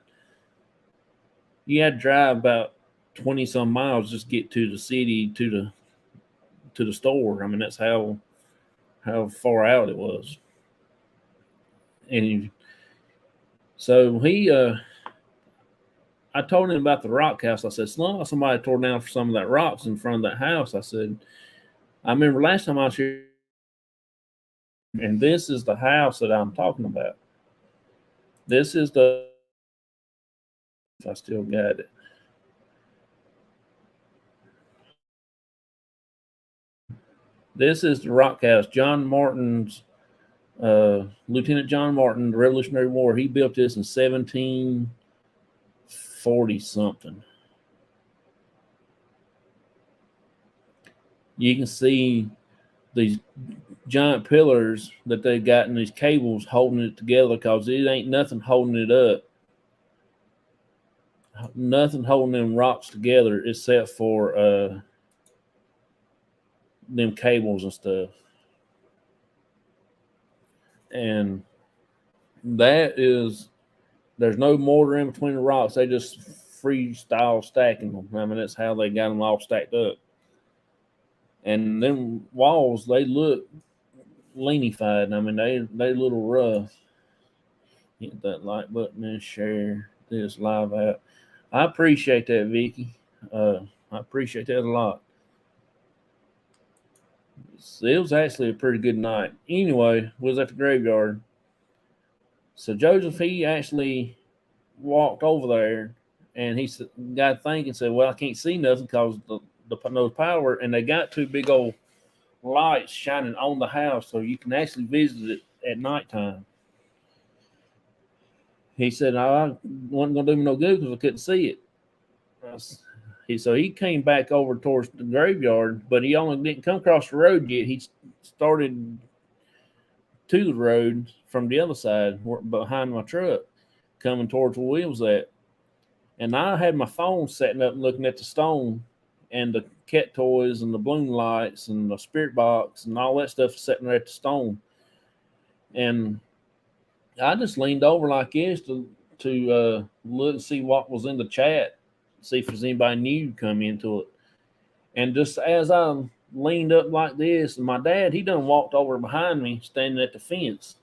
to drive about 20 some miles just to get to the city to the store. I mean, that's how far out it was. And so I told him about the rock house. I said, somebody tore down for some of that rocks in front of that house. I said, I remember last time I was here, and this is the house that I'm talking about. This is the, if I still got it. This is the rock house. John Martin's, Lieutenant John Martin, the Revolutionary War, he built this in 1740 something. You can see these giant pillars that they got in these cables holding it together because it ain't nothing holding it up. Nothing holding them rocks together except for them cables and stuff. And that is, there's no mortar in between the rocks. They just freestyle stacking them. I mean, that's how they got them all stacked up. And them walls, they look leanified. I mean, they a little rough. Hit that like button and share this live out. I appreciate that, Vicky. I appreciate that a lot. It was actually a pretty good night. Anyway, we was at the graveyard. So Joseph, he actually walked over there, and he got thinking, said, "Well, I can't see nothing because the no power." And they got two big old lights shining on the house, so you can actually visit it at nighttime. He said, "I wasn't gonna do me no good because I couldn't see it." So he came back over towards the graveyard, but he only didn't come across the road yet. He started to the road from the other side behind my truck, coming towards where we was at. And I had my phone setting up and looking at the stone and the cat toys and the balloon lights and the spirit box and all that stuff sitting there at the stone. And I just leaned over like this to look and see what was in the chat, see if there's anybody new come into it. And just as I leaned up like this, and my dad, he done walked over behind me, standing at the fence.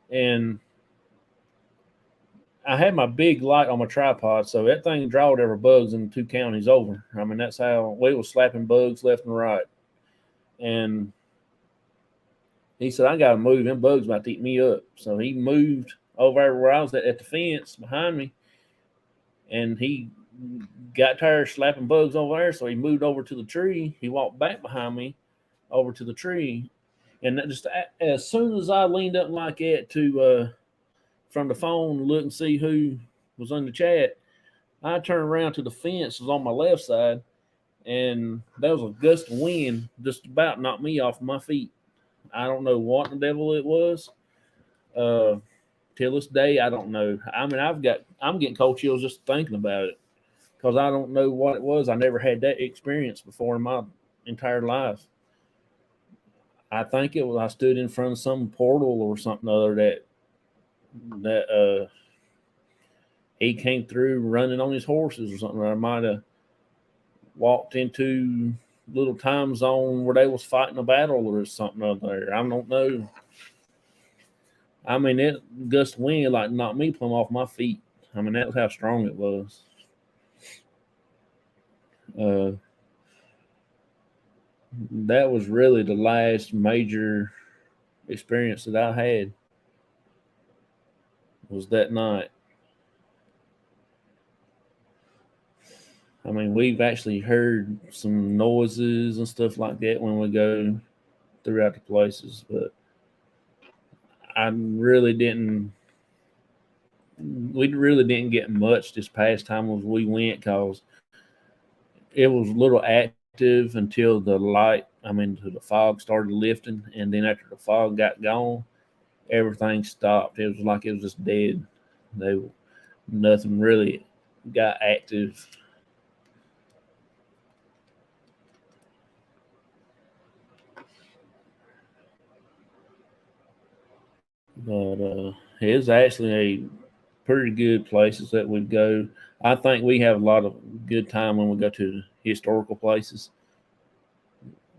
And I had my big light on my tripod, so that thing drawed every bugs in 2 counties over. I mean, that's how we was slapping bugs left and right. And he said, "I gotta move. Them bugs about to eat me up." So he moved over where I was at the fence behind me, and he got tired slapping bugs over there, so he moved over to the tree. He walked back behind me over to the tree, and that just as soon as I leaned up like that to from the phone look and see who was on the chat, I turned around to the fence was on my left side, and there was a gust of wind just about knocked me off my feet. I don't know what the devil it was. Till this day, I don't know. I mean, I'm getting cold chills just thinking about it because I don't know what it was. I never had that experience before in my entire life. I think it was I stood in front of some portal or something other that he came through running on his horses or something. I might have walked into little time zone where they was fighting a battle or something up there. I don't know. I mean, it gust of wind like knocked me plumb off my feet. I mean, that was how strong it was. Uh, that was really the last major experience that I had was that night. I mean, we've actually heard some noises and stuff like that when we go throughout the places, but I really didn't. We really didn't get much this past time as we went because it was a little active until the light. I mean, until the fog started lifting, and then after the fog got gone, everything stopped. It was like it was just dead. They nothing really got active. But it's actually a pretty good places that we go. I think we have a lot of good time when we go to historical places.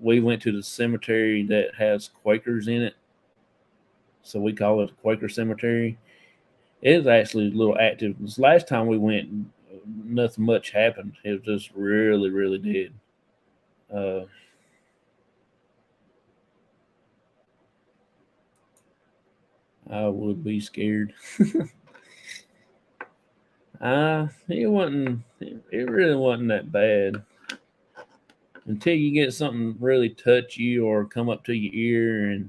We went to the cemetery that has Quakers in it, so we call it a Quaker cemetery. It is actually a little active. This last time we went, nothing much happened. It was just really, really dead. Uh, I would be scared. It wasn't. It really wasn't that bad until you get something really touch you or come up to your ear and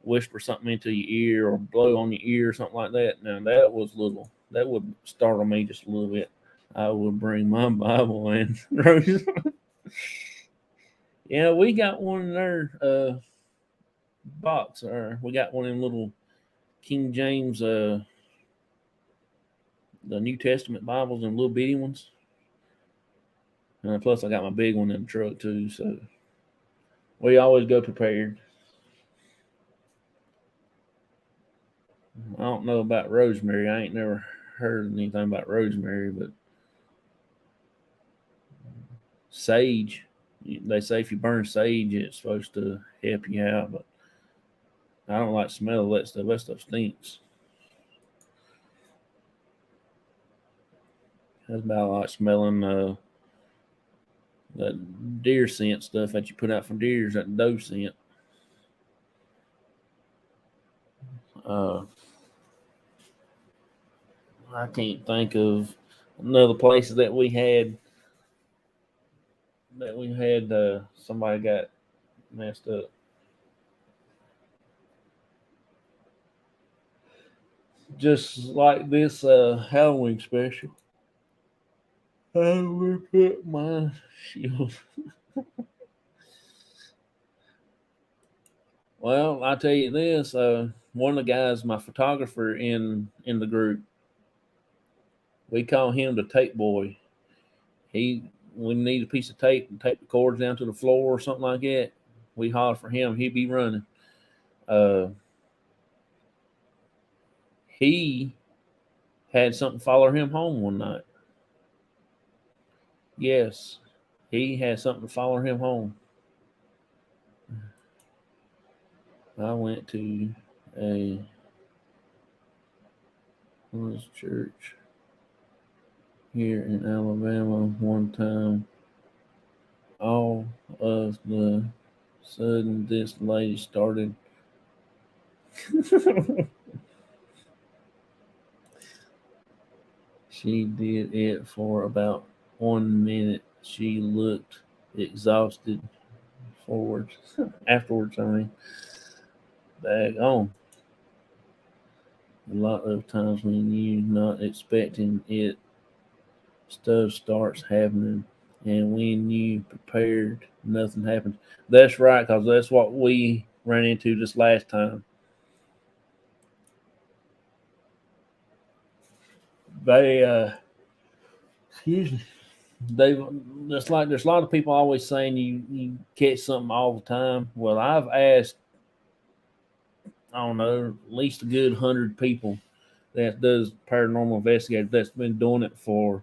whisper something into your ear or blow on your ear or something like that. Now that was little. That would startle me just a little bit. I would bring my Bible and yeah, we got one in there box. Or we got one in little King James, the New Testament Bibles and little bitty ones. And plus, I got my big one in the truck too. So we always go prepared. I don't know about rosemary. I ain't never heard anything about rosemary, but sage. They say if you burn sage, it's supposed to help you out. But I don't like the smell of that stuff. That stuff stinks. That's about like smelling that deer scent stuff that you put out for deers. That doe scent. Uh, I can't think of another places that we had somebody got messed up. Just like this Halloween special. I will put my shield. Well, I tell you this, one of the guys, my photographer in the group, we call him the tape boy. He we need a piece of tape and tape the cords down to the floor or something like that. We holler for him, he'd be running. Uh, he had something follow him home one night. Yes, he had something follow him home. I went to a church here in Alabama one time. All of the sudden, this lady started. She did it for about 1 minute. She looked exhausted forward. Afterwards, I mean, bag on. A lot of times when you're not expecting it, stuff starts happening. And when you prepared, nothing happens. That's right, because that's what we ran into this last time. They, excuse me, they, it's like there's a lot of people always saying you catch something all the time. Well, I've asked, I don't know, at least a good 100 people that does paranormal investigative that's been doing it for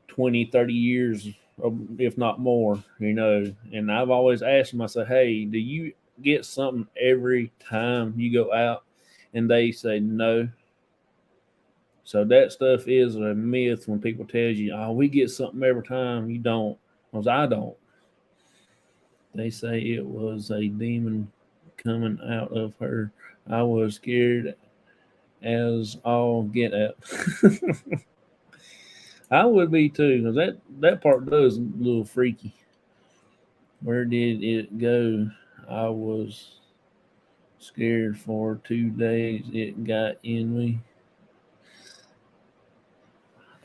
20, 30 years, if not more, And I've always asked them, I say, hey, do you get something every time you go out? And they say no. So that stuff is a myth when people tell you, "Oh, we get something every time." You don't, because I don't. They say it was a demon coming out of her. I was scared as all get out. I would be too, because that part does a little freaky. Where did it go? I was scared for 2 days. It got in me.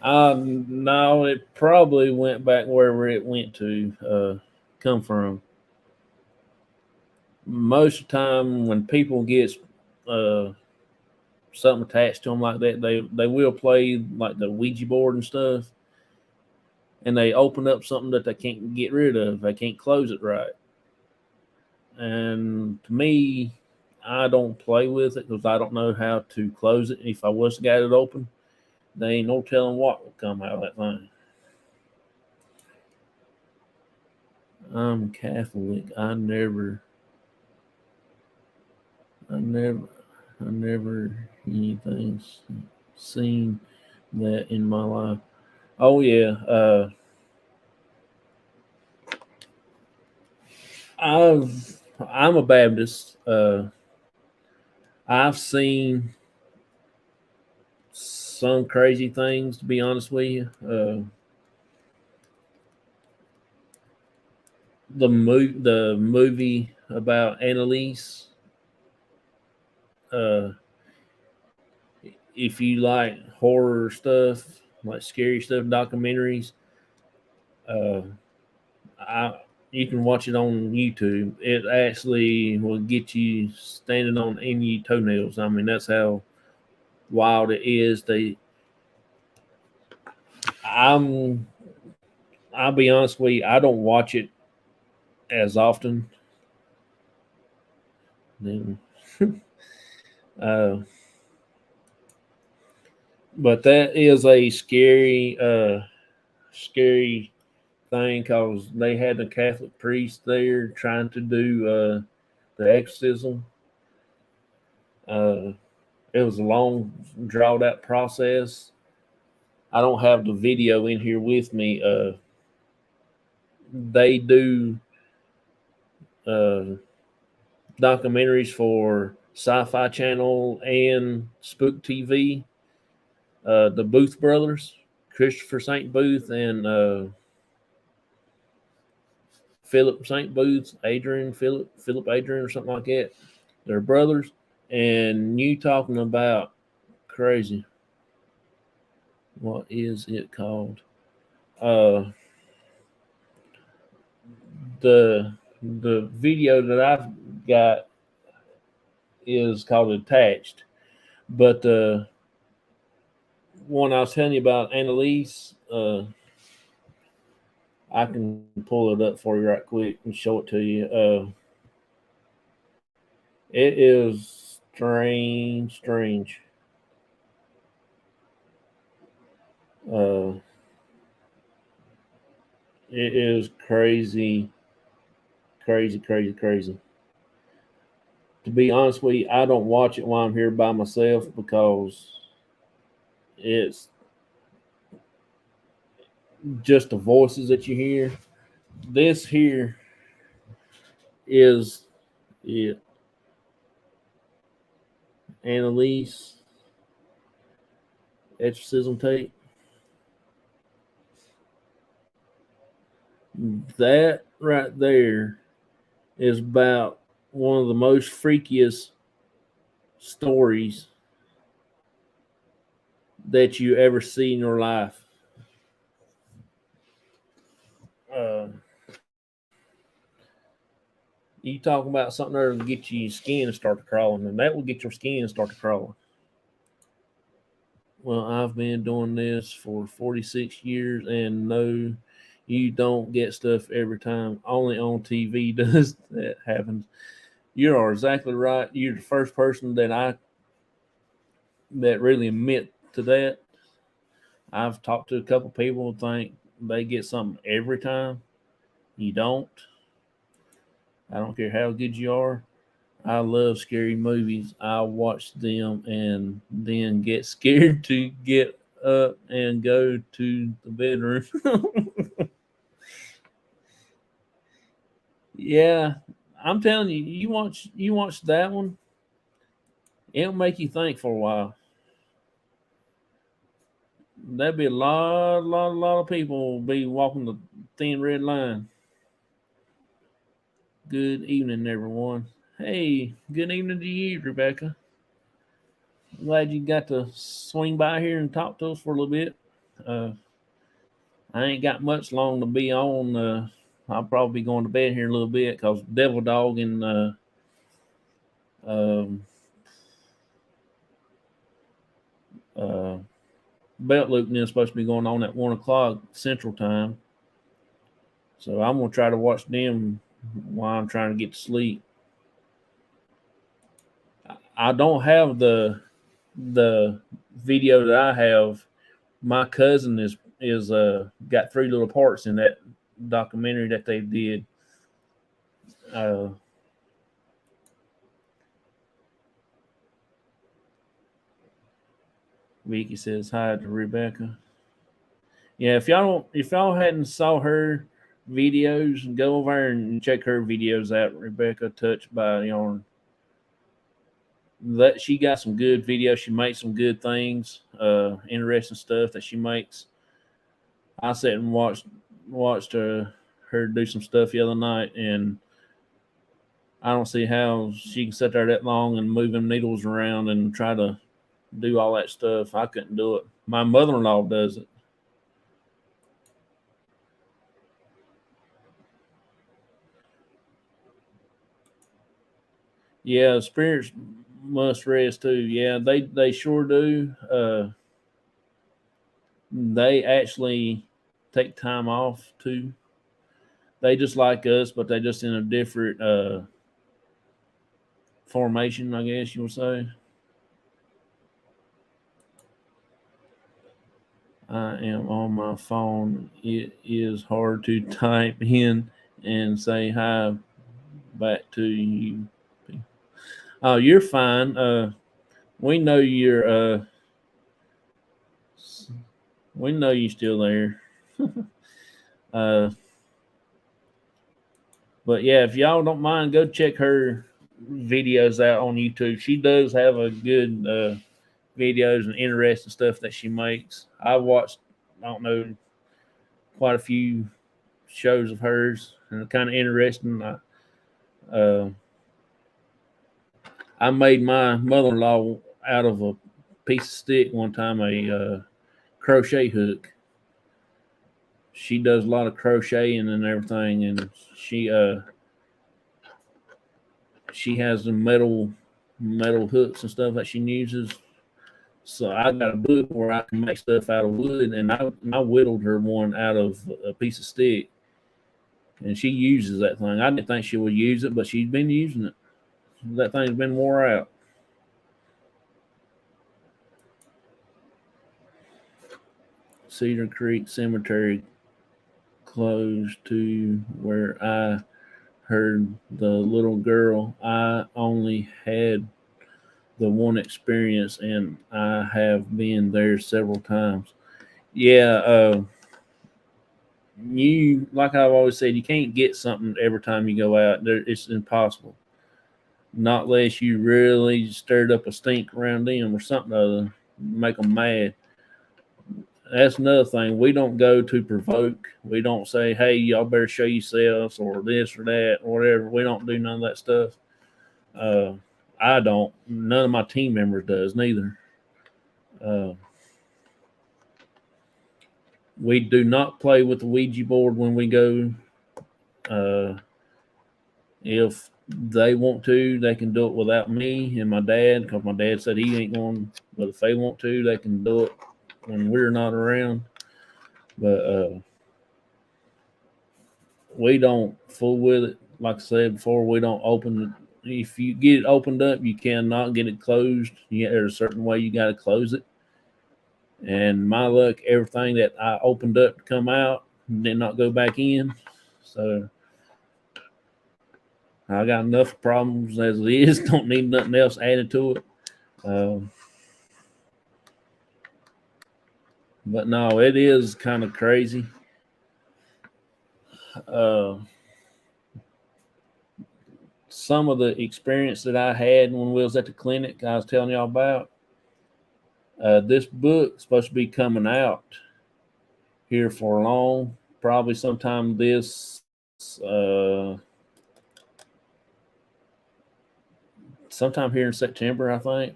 No, it probably went back wherever it went to come from. Most of the time, when people get uh, something attached to them like that, they will play like the Ouija board and stuff, and they open up something that they can't get rid of. They can't close it right. And to me, I don't play with it because I don't know how to close it. If I was to get it open, there ain't no telling what will come out of that thing. I'm Catholic. I never, I never anything seen that in my life. Oh yeah, I'm a Baptist. I've seen some crazy things, to be honest with you. The movie about Annalise. Uh, if you like horror stuff, like scary stuff, documentaries, uh, I you can watch it on YouTube. It actually will get you standing on any toenails. I mean, that's how wild it is. I'm, I'll be honest with you, I don't watch it as often. Then, uh, but that is a scary thing because they had the Catholic priest there trying to do the exorcism. Uh, it was a long, drawn out process. I don't have the video in here with me. They do uh, documentaries for Sci-Fi Channel and Spook TV. The Booth brothers, Christopher St. Booth and Philip St. Booth, Philip Adrian, or something like that. They're brothers, and you talking about crazy. What is it called? Uh, the video that I've got is called Attached, but the one I was telling you about, Annalise, I can pull it up for you right quick and show it to you. It is strange. Uh, it is crazy. To be honest with you, I don't watch it while I'm here by myself because it's just the voices that you hear. This here is it. Annalise exorcism tape. That right there is about one of the most freakiest stories that you ever see in your life. Uh, you talk about something there to get your skin to start to crawling, and that will get your skin to start to crawling. Well, I've been doing this for 46 years, and no, you don't get stuff every time. Only on TV does that happen. You are exactly right. You're the first person that really admit to that. I've talked to a couple people who think they get something every time. You don't. I don't care how good you are. I love scary movies. I watch them and then get scared to get up and go to the bedroom. Yeah, I'm telling you, you watch that one, it'll make you think for a while. There'd be a lot of people be walking the thin red line. Good evening, everyone. Hey, good evening to you, Rebecca. Glad you got to swing by here and talk to us for a little bit. Uh, I ain't got much long to be on. I'll probably be going to bed here in a little bit because Devil Dog and um, uh, Belt Looping is supposed to be going on at 1 o'clock Central Time. So I'm gonna try to watch them while I'm trying to get to sleep. I don't have the video that I have. My cousin is got three little parts in that documentary that they did. Uh, Vicky says hi to Rebecca. Yeah, if y'all hadn't saw her videos, go over there and check her videos out. Rebecca Touched by Yarn. That she got some good videos. She makes some good things, interesting stuff that she makes. I sat and watched her do some stuff the other night, and I don't see how she can sit there that long and move them needles around and try to do all that stuff. I couldn't do it. My mother-in-law does it. Yeah, spirits must rest too. Yeah, they sure do. They actually take time off too. They just like us, but they just in a different formation, I guess you would say. I am on my phone. It is hard to type in and say hi back to you. Oh, you're fine. We know you're. We know you're still there. uh, but yeah, if y'all don't mind, go check her videos out on YouTube. She does have a good videos and interesting stuff that she makes. I watched, I don't know, quite a few shows of hers, and kind of interesting. Uh, I made my mother-in-law out of a piece of stick one time, a crochet hook. She does a lot of crocheting and everything, and she has the metal hooks and stuff that she uses. So I got a book where I can make stuff out of wood, and I whittled her one out of a piece of stick, and she uses that thing. I didn't think she would use it, but she's been using it. That thing's been wore out. Cedar Creek Cemetery close to where I heard the little girl. I only had the one experience, and I have been there several times. Yeah, you like I've always said, you can't get something every time you go out. It's impossible. Not unless you really stirred up a stink around them or something to make them mad. That's another thing. We don't go to provoke. We don't say, "Hey, y'all better show yourselves," or this or that or whatever. We don't do none of that stuff. Uh, I don't. None of my team members does neither. Uh, we do not play with the Ouija board when we go. Uh, if they want to, they can do it without me and my dad, because my dad said he ain't going. But if they want to, they can do it when we're not around. But we don't fool with it. Like I said before, we don't open it. If you get it opened up, you cannot get it closed. There's a certain way you got to close it. And my luck, everything that I opened up to come out did not go back in. So I got enough problems as it is. Don't need nothing else added to it. But no, it is kind of crazy. Uh, some of the experience that I had when we was at the clinic, I was telling y'all about. This book is supposed to be coming out here for long, probably sometime this, sometime here in September, I think.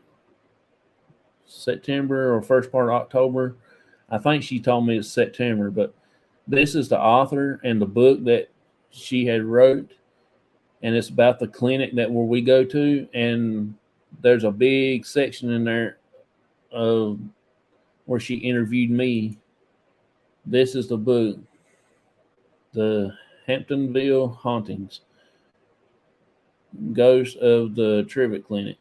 September or first part of October. I think she told me it's September, but this is the author and the book that she had wrote, and it's about the clinic that where we go to, and there's a big section in there of where she interviewed me. This is the book, the Hamptonville Hauntings, Ghost of the Trivet Clinic,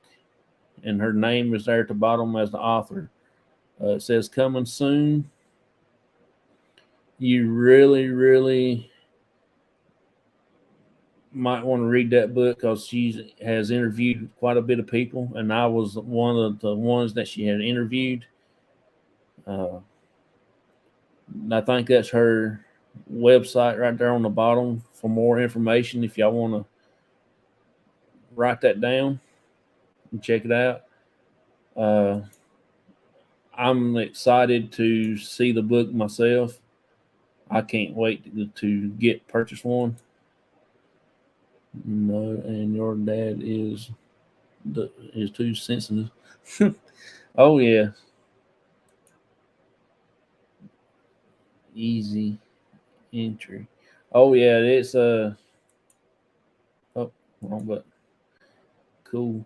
and her name is there at the bottom as the author. It says coming soon. You really, really might want to read that book because she has interviewed quite a bit of people, and I was one of the ones that she had interviewed. I think that's her website right there on the bottom for more information if y'all want to write that down and check it out. Uh, I'm excited to see the book myself. I can't wait to get purchase one. No, and your dad is too sensitive. Oh yeah, easy entry. Oh yeah, it's oh wrong button. Cool.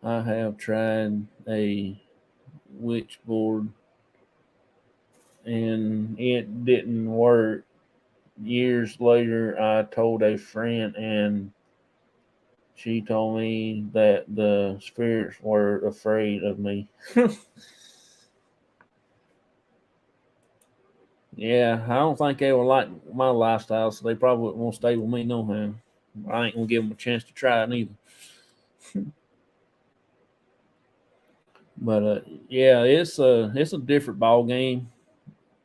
I have tried a witch board and it didn't work. Years later, I told a friend, and she told me that the spirits were afraid of me. Yeah, I don't think they will like my lifestyle, so they probably won't stay with me no how. I ain't gonna give them a chance to try it either. But yeah, it's a different ball game.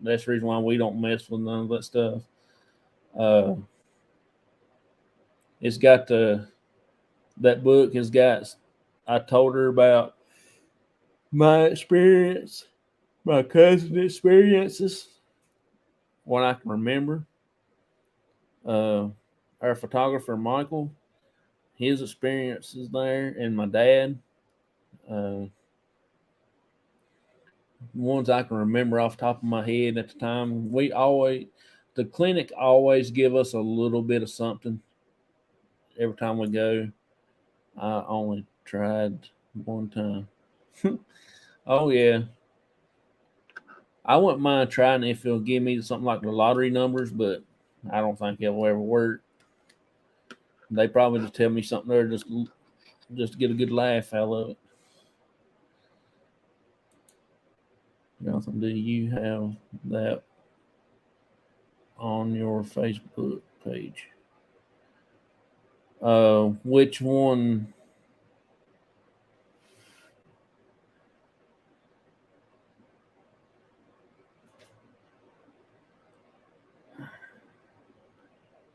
That's the reason why we don't mess with none of that stuff. Uh, it's got that book has got. I told her about my experience, my cousin's experiences, what I can remember. Uh, our photographer Michael, his experiences there, and my dad. Uh, Ones I can remember off the top of my head at the time. The clinic always give us a little bit of something every time we go. I only tried one time. Oh yeah, I wouldn't mind trying if it'll give me something like the lottery numbers, but I don't think it will ever work. They probably just tell me something there just to get a good laugh out of it. Jonathan, do you have that on your Facebook page? Which one?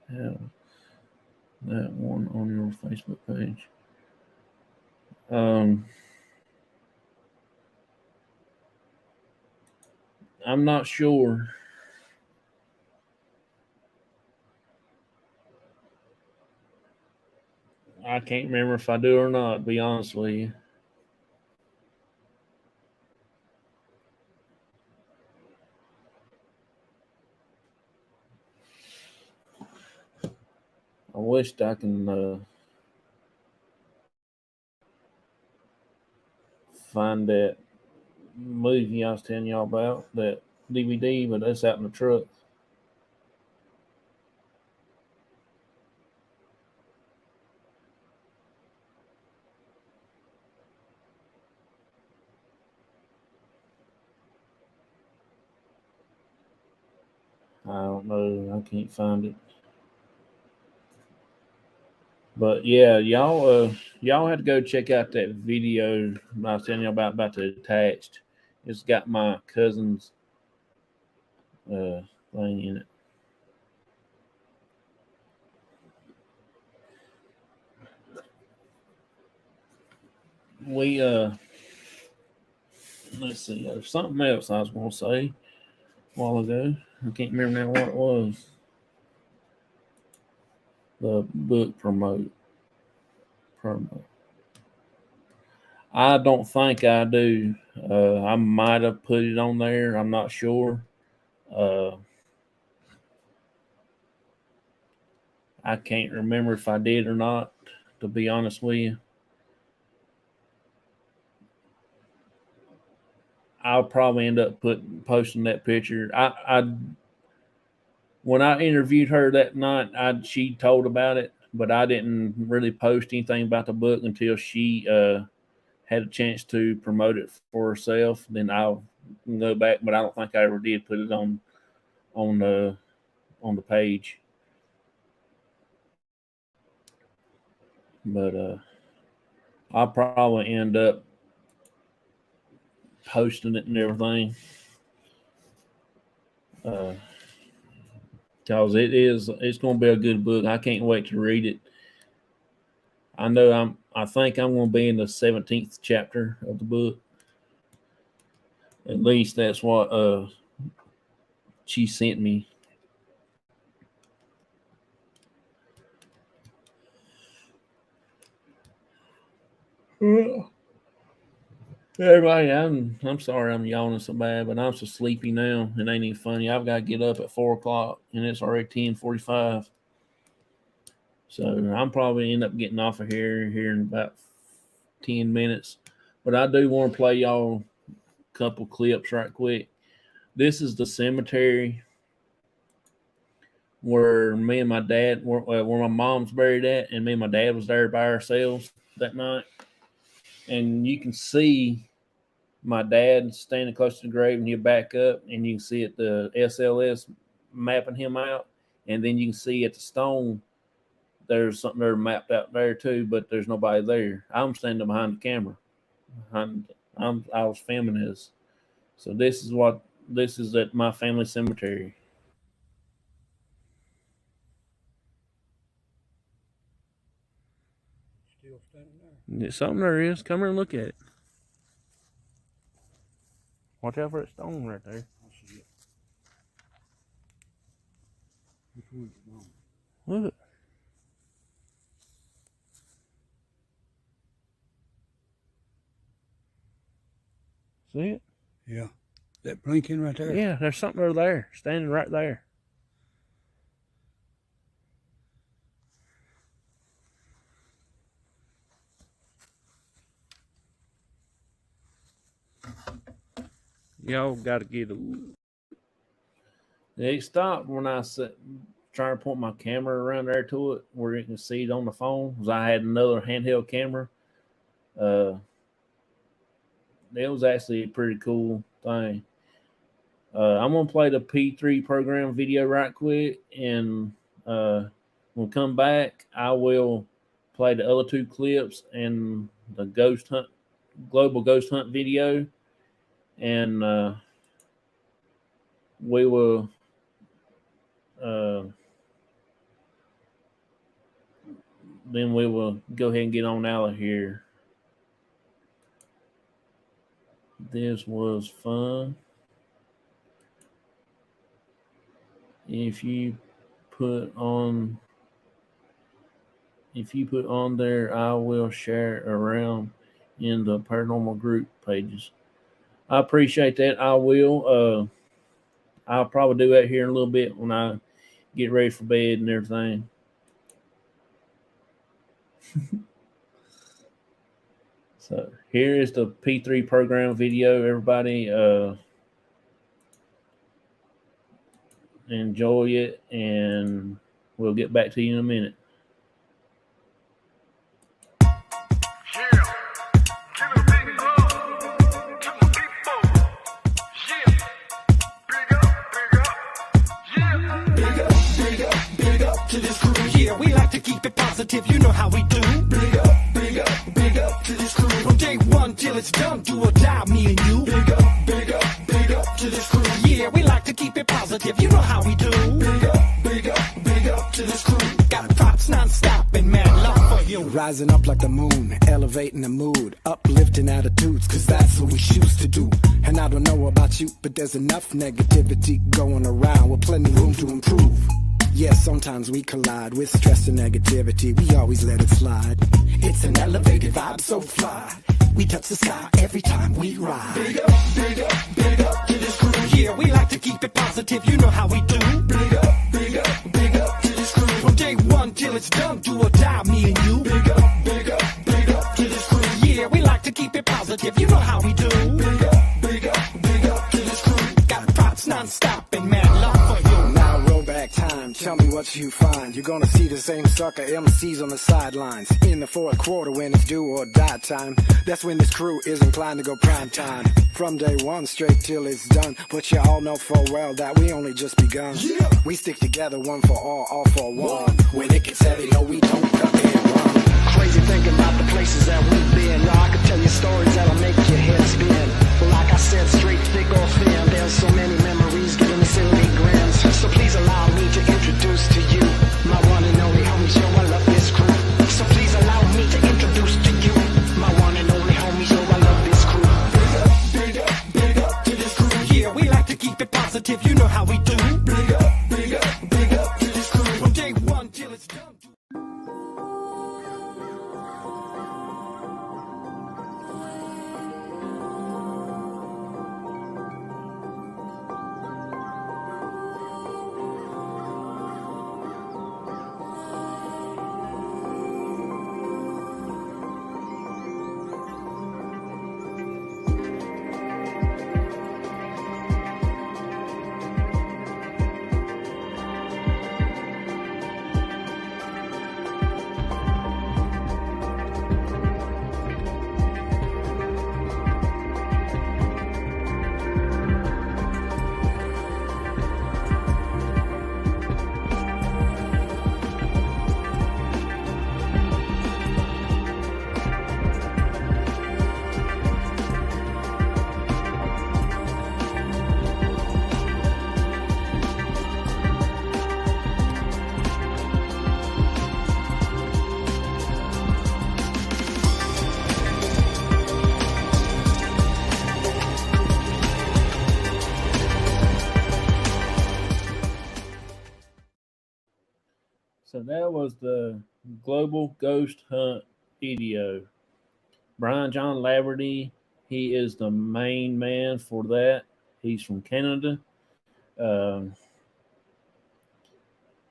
Have that one on your Facebook page? Um, I'm not sure. I can't remember if I do or not. To be honest with you, I wished I can find that movie I was telling y'all about, that DVD, but that's out in the truck. I don't know. I can't find it. But yeah, y'all had to go check out that video I was telling you about the attached. It's got my cousin's thing in it. We let's see, there's something else I was gonna say a while ago. I can't remember now what it was. The book promo. I don't think I do. I might have put it on there. I'm not sure. I can't remember if I did or not, to be honest with you. I'll probably end up posting that picture. I when I interviewed her that night, she told about it, but I didn't really post anything about the book until she had a chance to promote it for herself. Then I'll go back, but I don't think I ever did put it on the page. But I'll probably end up posting it and everything. Because it's going to be a good book. I can't wait to read it. I think I'm going to be in the 17th chapter of the book. At least that's what she sent me. Everybody, I'm sorry I'm yawning so bad, but I'm so sleepy now. It ain't even funny. I've got to get up at 4:00 and it's already 10:45. So I'm probably end up getting off of here in about 10 minutes. But I do want to play y'all a couple clips right quick. This is the cemetery where me and my dad, where my mom's buried at, and me and my dad was there by ourselves that night. And you can see my dad standing close to the grave, and you back up, and you can see it, the SLS mapping him out. And then you can see at the stone, there's something there mapped out there too, but there's nobody there. I'm standing behind the camera. I was filming this. So this is at my family cemetery. Still standing there. There's something there is. Come here and look at it. Watch out for that stone right there. I see it. Which one's it on? Look. See it? Yeah. That blinking right there? Yeah, there's something there, standing right there. Y'all got to get a. It stopped when I trying to point my camera around there to it where you can see it on the phone. Because I had another handheld camera. It was actually a pretty cool thing. I'm gonna play the P3 program video right quick, and when we come back, I will play the other two clips and the global ghost hunt video, and we will then we will go ahead and get on out of here. This was fun. If you put on there, I will share it around in the paranormal group pages. I appreciate that. I will. I'll probably do that here in a little bit when I get ready for bed and everything. So here is the P3 program video, everybody. Enjoy it, and we'll get back to you in a minute. Big up to this crew, yeah, we like to keep it positive. positive, you know how we do. Big up to this crew. From day one till it's done, do or die, me and you. Big up to this crew. Yeah, we like to keep it positive, you know how we do. Big up to this crew. Got props non-stop and mad love for you. Rising up like the moon, elevating the mood, uplifting attitudes, cause that's what we choose to do. And I don't know about you, but there's enough negativity going around with plenty room to improve. Yeah, sometimes we collide with stress and negativity, we always let it slide. It's an elevated vibe, so fly. We touch the sky every time we ride. Big up to this crew. Yeah, we like to keep it positive, you know how we do. Big up to this crew. From day one till it's done, do or die, me and you. Big up to this crew. Yeah, we like to keep it positive, you know how we do. Big up to this crew. Got props non-stop and mad love for you. Now roll back time, tell me what you find. You're gonna see the same sucker MCs on the sidelines. In the fourth quarter when it's do or die time, that's when this crew is inclined to go prime time. From day one straight till it's done, but you all know full well that we only just begun. Yeah. We stick together, one for all for one. When it gets heavy, no we don't cut and run. Crazy thinking about the places that we've been. Now I could tell you stories that'll make your head spin. But like I said, straight, thick or thin, there's so many memories giving me silly grins. So please allow me to introduce to you my one and only homies, yo, I love this crew. So please allow me to introduce to you my one and only homies, yo, I love this crew. Big up to this crew. Yeah, we like to keep it positive, you know how we do. Big up to this crew. From day one till it's done. So that was the Global Ghost Hunt video. Brian John Laverty, he is the main man for that. He's from Canada.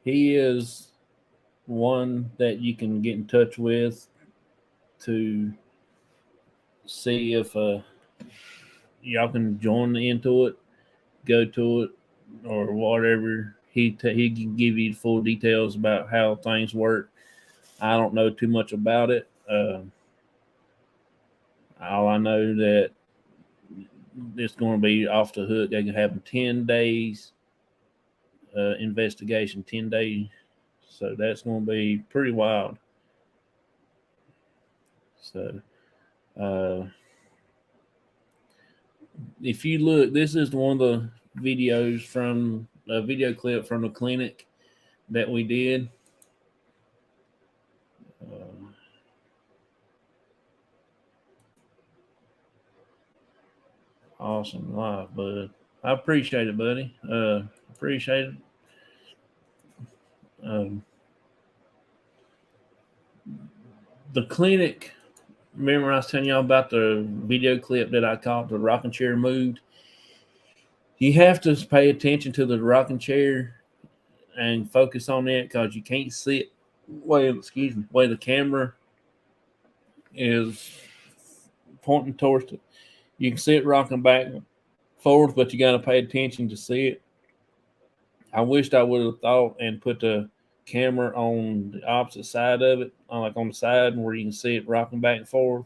He is one that you can get in touch with to see if y'all can join into it, go to it, or whatever. He can give you full details about how things work. I don't know too much about it. All I know that it's going to be off the hook. They can have 10 days investigation, 10 days. So that's going to be pretty wild. So if you look, this is one of the videos from a video clip from the clinic that we did. Awesome live, bud. I appreciate it, buddy. Appreciate it. The clinic, remember I was telling y'all about the video clip that I caught, the rocking chair moved? You have to pay attention to the rocking chair and focus on it because you can't see it way the camera is pointing towards it. You can see it rocking back and forth, but you got to pay attention to see it. I wished I would have thought and put the camera on the opposite side of it, like on the side where you can see it rocking back and forth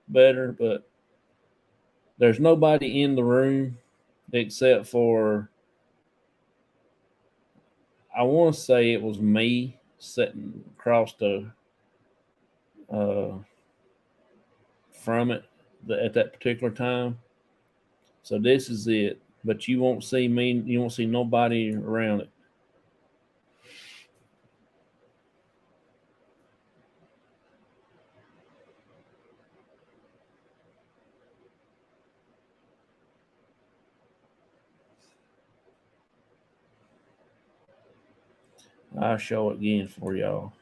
better, but there's nobody in the room except for, I want to say it was me sitting across the from it at that particular time. So this is it. But you won't see me. You won't see nobody around it. I'll show it again for y'all.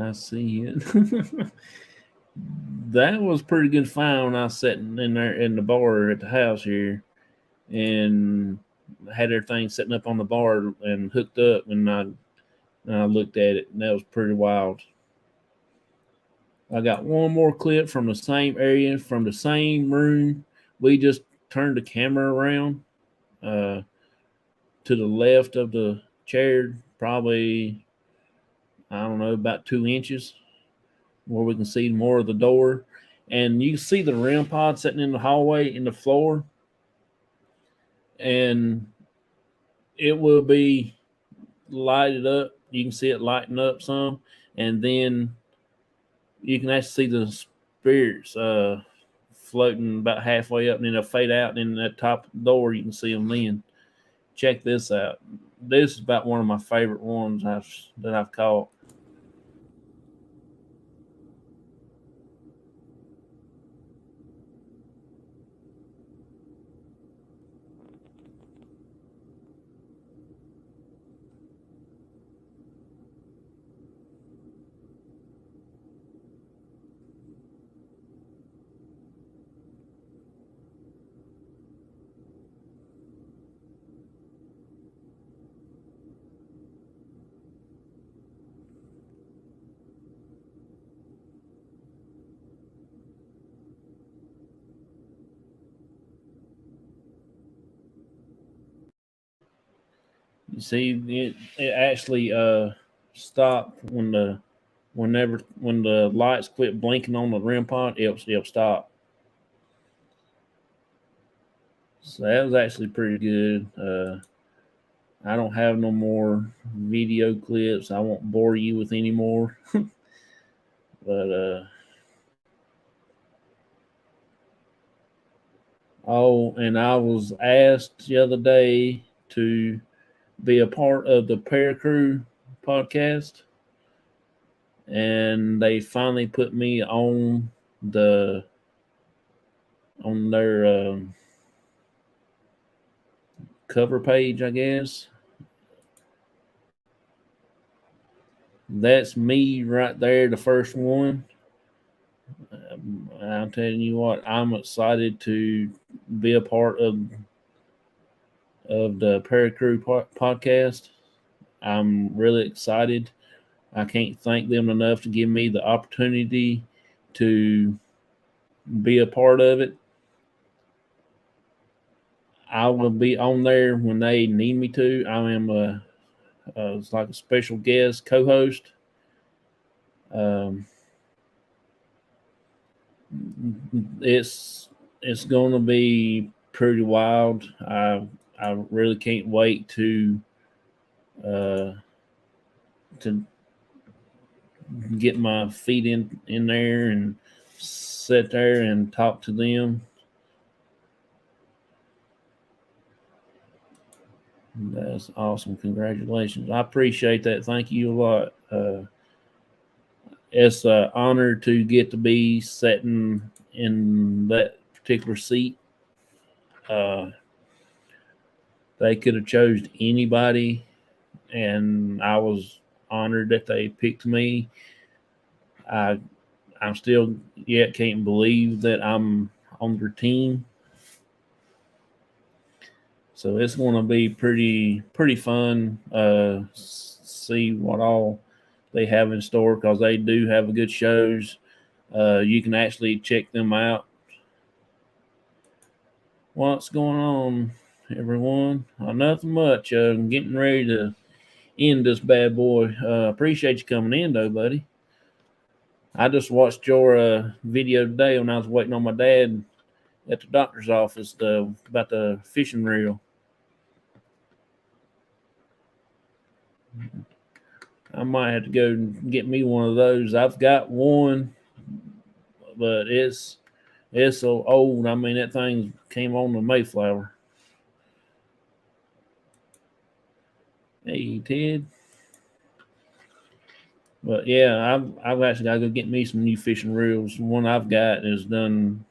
I see it. That was pretty good find when I was sitting in there in the bar at the house here and had everything setting up on the bar and hooked up, and I looked at it, and that was pretty wild. I got one more clip from the same area, from the same room. We just turned the camera around to the left of the chair, probably, I don't know, about 2 inches, where we can see more of the door. And you can see the REM pod sitting in the hallway in the floor. And it will be lighted up. You can see it lighting up some. And then you can actually see the spirits floating about halfway up, and then they'll fade out. And then at the top of the door, you can see them then. Check this out. This is about one of my favorite ones that I've caught. You see, it actually stopped when the lights quit blinking on the REM pod. It'll stop. So that was actually pretty good. I don't have no more video clips. I won't bore you with any more. But oh, and I was asked the other day to be a part of the Paracrew podcast, and they finally put me on their cover page, I guess. That's me right there, the first one. I'm telling you what, I'm excited to be a part of the Paracrew podcast. I'm really excited. I can't thank them enough to give me the opportunity to be a part of it. I will be on there when they need me to. I am it's like a special guest co-host. It's going to be pretty wild. I really can't wait to get my feet in there and sit there and talk to them. That's awesome. Congratulations. I appreciate that. Thank you a lot. It's an honor to get to be sitting in that particular seat. They could have chose anybody, and I was honored that they picked me. I'm still yet can't believe that I'm on their team. So it's going to be pretty fun. See what all they have in store, because they do have good shows. You can actually check them out. What's going on? everyone. Nothing much. I'm getting ready to end this bad boy. Appreciate you coming in, though, buddy. I just watched your video today when I was waiting on my dad at the doctor's office about the fishing reel. I might have to go and get me one of those. I've got one, but it's so old. I mean, that thing came on the Mayflower. Hey, Ted. But yeah, I've actually got to go get me some new fishing reels. The one I've got is done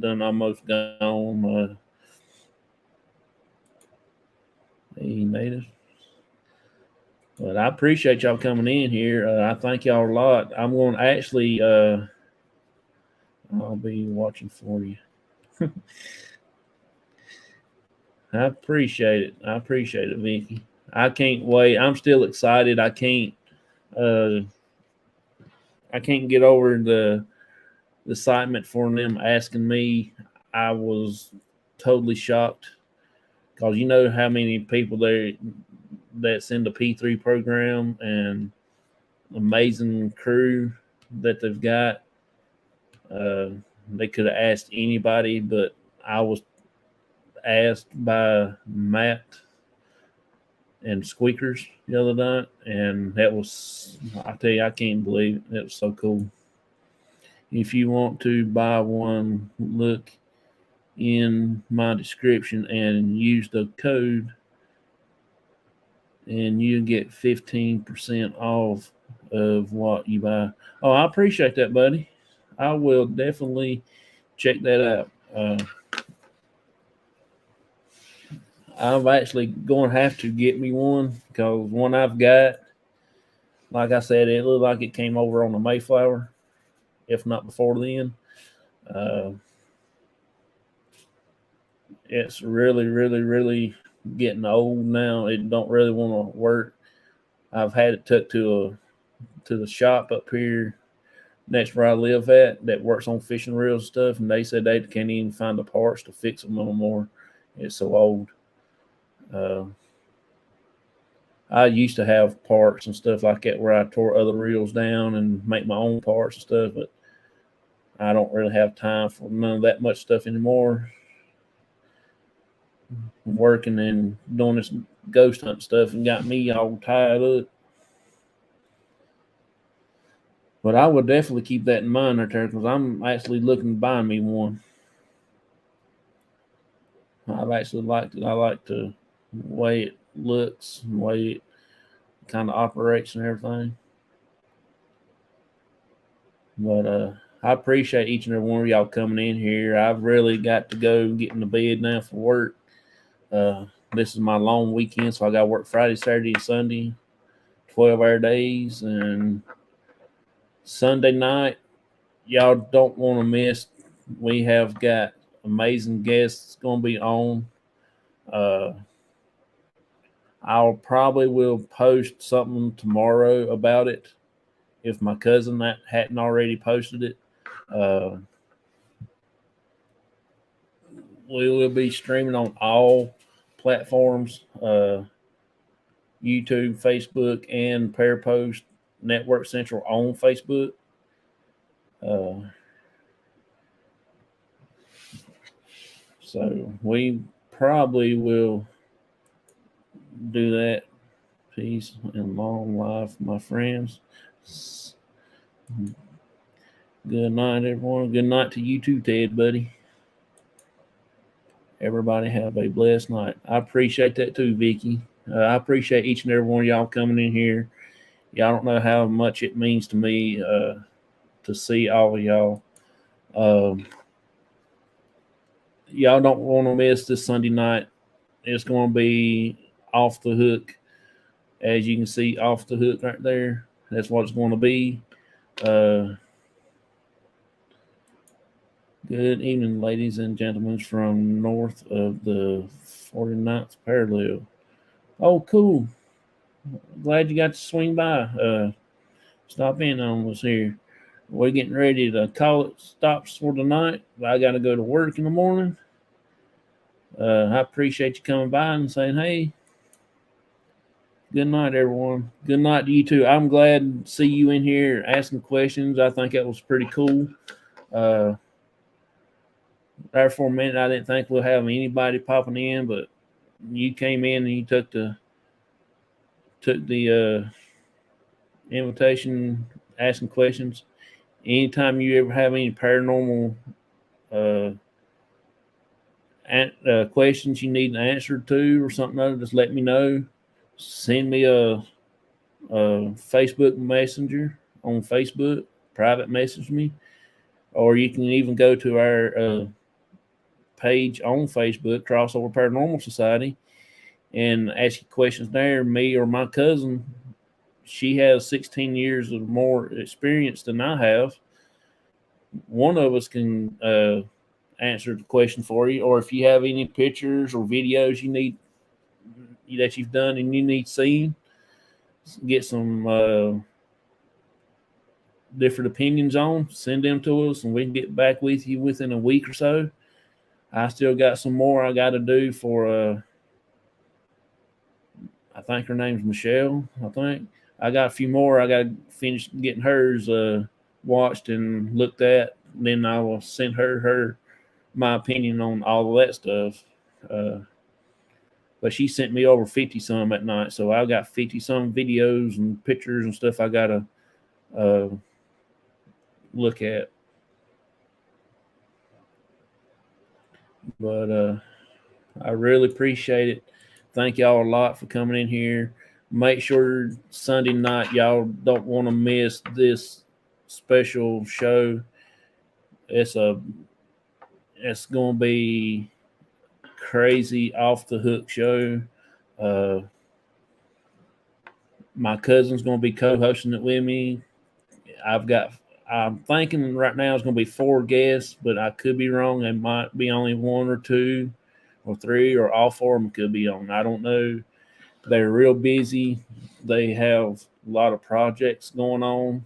almost gone. Hey, native. But I appreciate y'all coming in here. I thank y'all a lot. I'm going to actually, I'll be watching for you. I appreciate it. I appreciate it, Vicky. I can't wait. I'm still excited. I can't get over the excitement for them asking me. I was totally shocked because you know how many people that's in the P3 program and amazing crew that they've got. They could have asked anybody, but I was asked by Matt and Squeakers the other night, and that was, I tell you, I can't believe it. It was so cool. If you want to buy one, look in my description and use the code, and you get 15% off of what you buy. Oh, I appreciate that, buddy. I will definitely check that out. I'm actually going to have to get me one because one I've got, like I said, it looked like it came over on the Mayflower, if not before then. It's really, really, really getting old now. It don't really want to work. I've had it took to the shop up here next where I live at that works on fishing reels and stuff, and they said they can't even find the parts to fix them no more. It's so old. I used to have parts and stuff like that where I tore other reels down and make my own parts and stuff, but I don't really have time for none of that much stuff anymore. Working and doing this ghost hunt stuff and got me all tied up. But I would definitely keep that in mind right there because I'm actually looking to buy me one. I've actually liked it. I like the way it looks, the way it kind of operates and everything. But I appreciate each and every one of y'all coming in here. I've really got to go get in the bed now for work. This is my long weekend, so I got to work Friday, Saturday, and Sunday, 12-hour days. And Sunday night, y'all don't want to miss. We have got amazing guests going to be on. I'll probably will post something tomorrow about it if my cousin that hadn't already posted it. We will be streaming on all platforms, YouTube, Facebook, and Parapost Network Central on Facebook. So we probably will do that. Peace and long life, my friends. Good night, everyone. Good night to you too, Ted, buddy. Everybody have a blessed night. I appreciate that too, Vicky. I appreciate each and every one of y'all coming in here. Y'all don't know how much it means to me to see all of y'all. Y'all don't want to miss this Sunday night. It's going to be off the hook. As you can see, off the hook right there. That's what it's going to be. Good evening, ladies and gentlemen from north of the 49th parallel. Oh, cool. Glad you got to swing by. Stop in on us here. We're getting ready to call it stops for tonight. I got to go to work in the morning. I appreciate you coming by and saying, hey, good night, everyone. Good night to you too. I'm glad to see you in here asking questions. I think that was pretty cool. There for a minute, I didn't think we'll have anybody popping in, but you came in and you took the invitation, asking questions. Anytime you ever have any paranormal questions you need an answer to or something other, just let me know. Send me a Facebook Messenger on Facebook, private message me, or you can even go to our page on Facebook, Crossover Paranormal Society, and ask you questions there. Me or my cousin, she has 16 years of more experience than I have. One of us can answer the question for you, or if you have any pictures or videos you need that you've done and you need seen, get some different opinions on, send them to us and we can get back with you within a week or so. I still got some more I got to do for I think her name's Michelle. I got a few more I got to finish getting hers watched and looked at. Then I will send her my opinion on all of that stuff. But she sent me over 50 some at night, so I got 50 some videos and pictures and stuff I gotta look at. But I really appreciate it. Thank y'all a lot for coming in here. Make sure Sunday night y'all don't want to miss this special show. It's gonna be crazy off the hook show. My cousin's gonna be co-hosting it with me. I'm thinking right now it's gonna be 4 guests, but I could be wrong. It might be only 1 or 2 or 3, or all 4 of them could be on. I don't know. They're real busy. They have a lot of projects going on.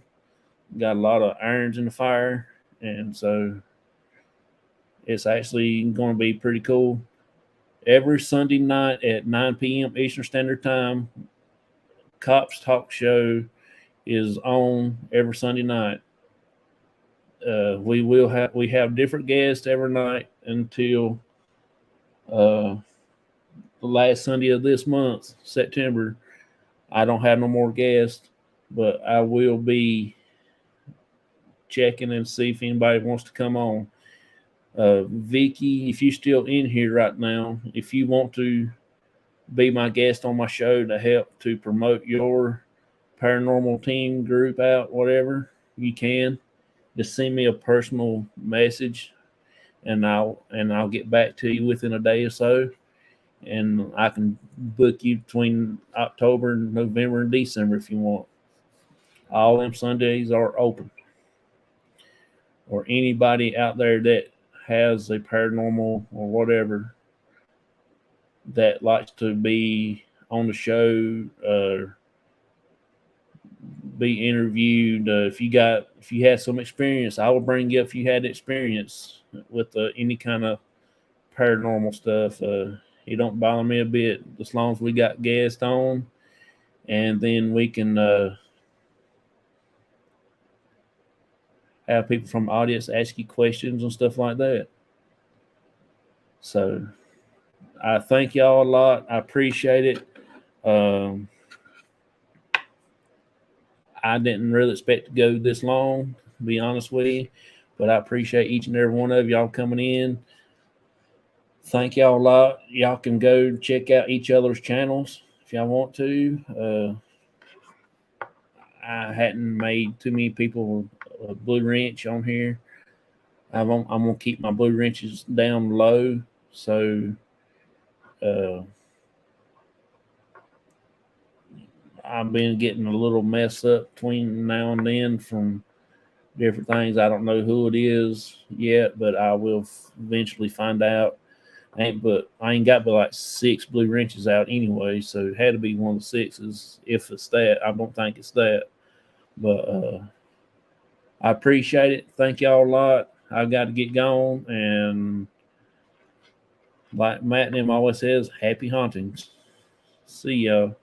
Got a lot of irons in the fire, and so it's actually going to be pretty cool. Every Sunday night at 9 p.m. Eastern Standard Time, C.O.P.S Talk Show is on every Sunday night. We have different guests every night until the last Sunday of this month, September. I don't have no more guests, but I will be checking and see if anybody wants to come on. Vicky, if you're still in here right now, if you want to be my guest on my show to help to promote your paranormal team group out, whatever, you can. Just send me a personal message and I'll get back to you within a day or so. And I can book you between October, November, and December if you want. All them Sundays are open. Or anybody out there that has a paranormal or whatever that likes to be on the show, be interviewed. If you had some experience, I will bring you up if you had experience with any kind of paranormal stuff. It don't bother me a bit as long as we got guests on, and then we can have people from the audience ask you questions and stuff like that. So I thank y'all a lot. I appreciate it. I didn't really expect to go this long, to be honest with you, but I appreciate each and every one of y'all coming in. Thank y'all a lot. Y'all can go check out each other's channels if y'all want to. I hadn't made too many people a blue wrench on here. I'm gonna keep my blue wrenches down low, so I've been getting a little mess up between now and then from different things. I don't know who it is yet, but I will eventually find out. I ain't got but like 6 blue wrenches out anyway, so it had to be one of the 6s. If it's that, I don't think it's that. But I appreciate it. Thank y'all a lot. I got to get going, and Like Matt and him always says, happy hauntings. See y'all.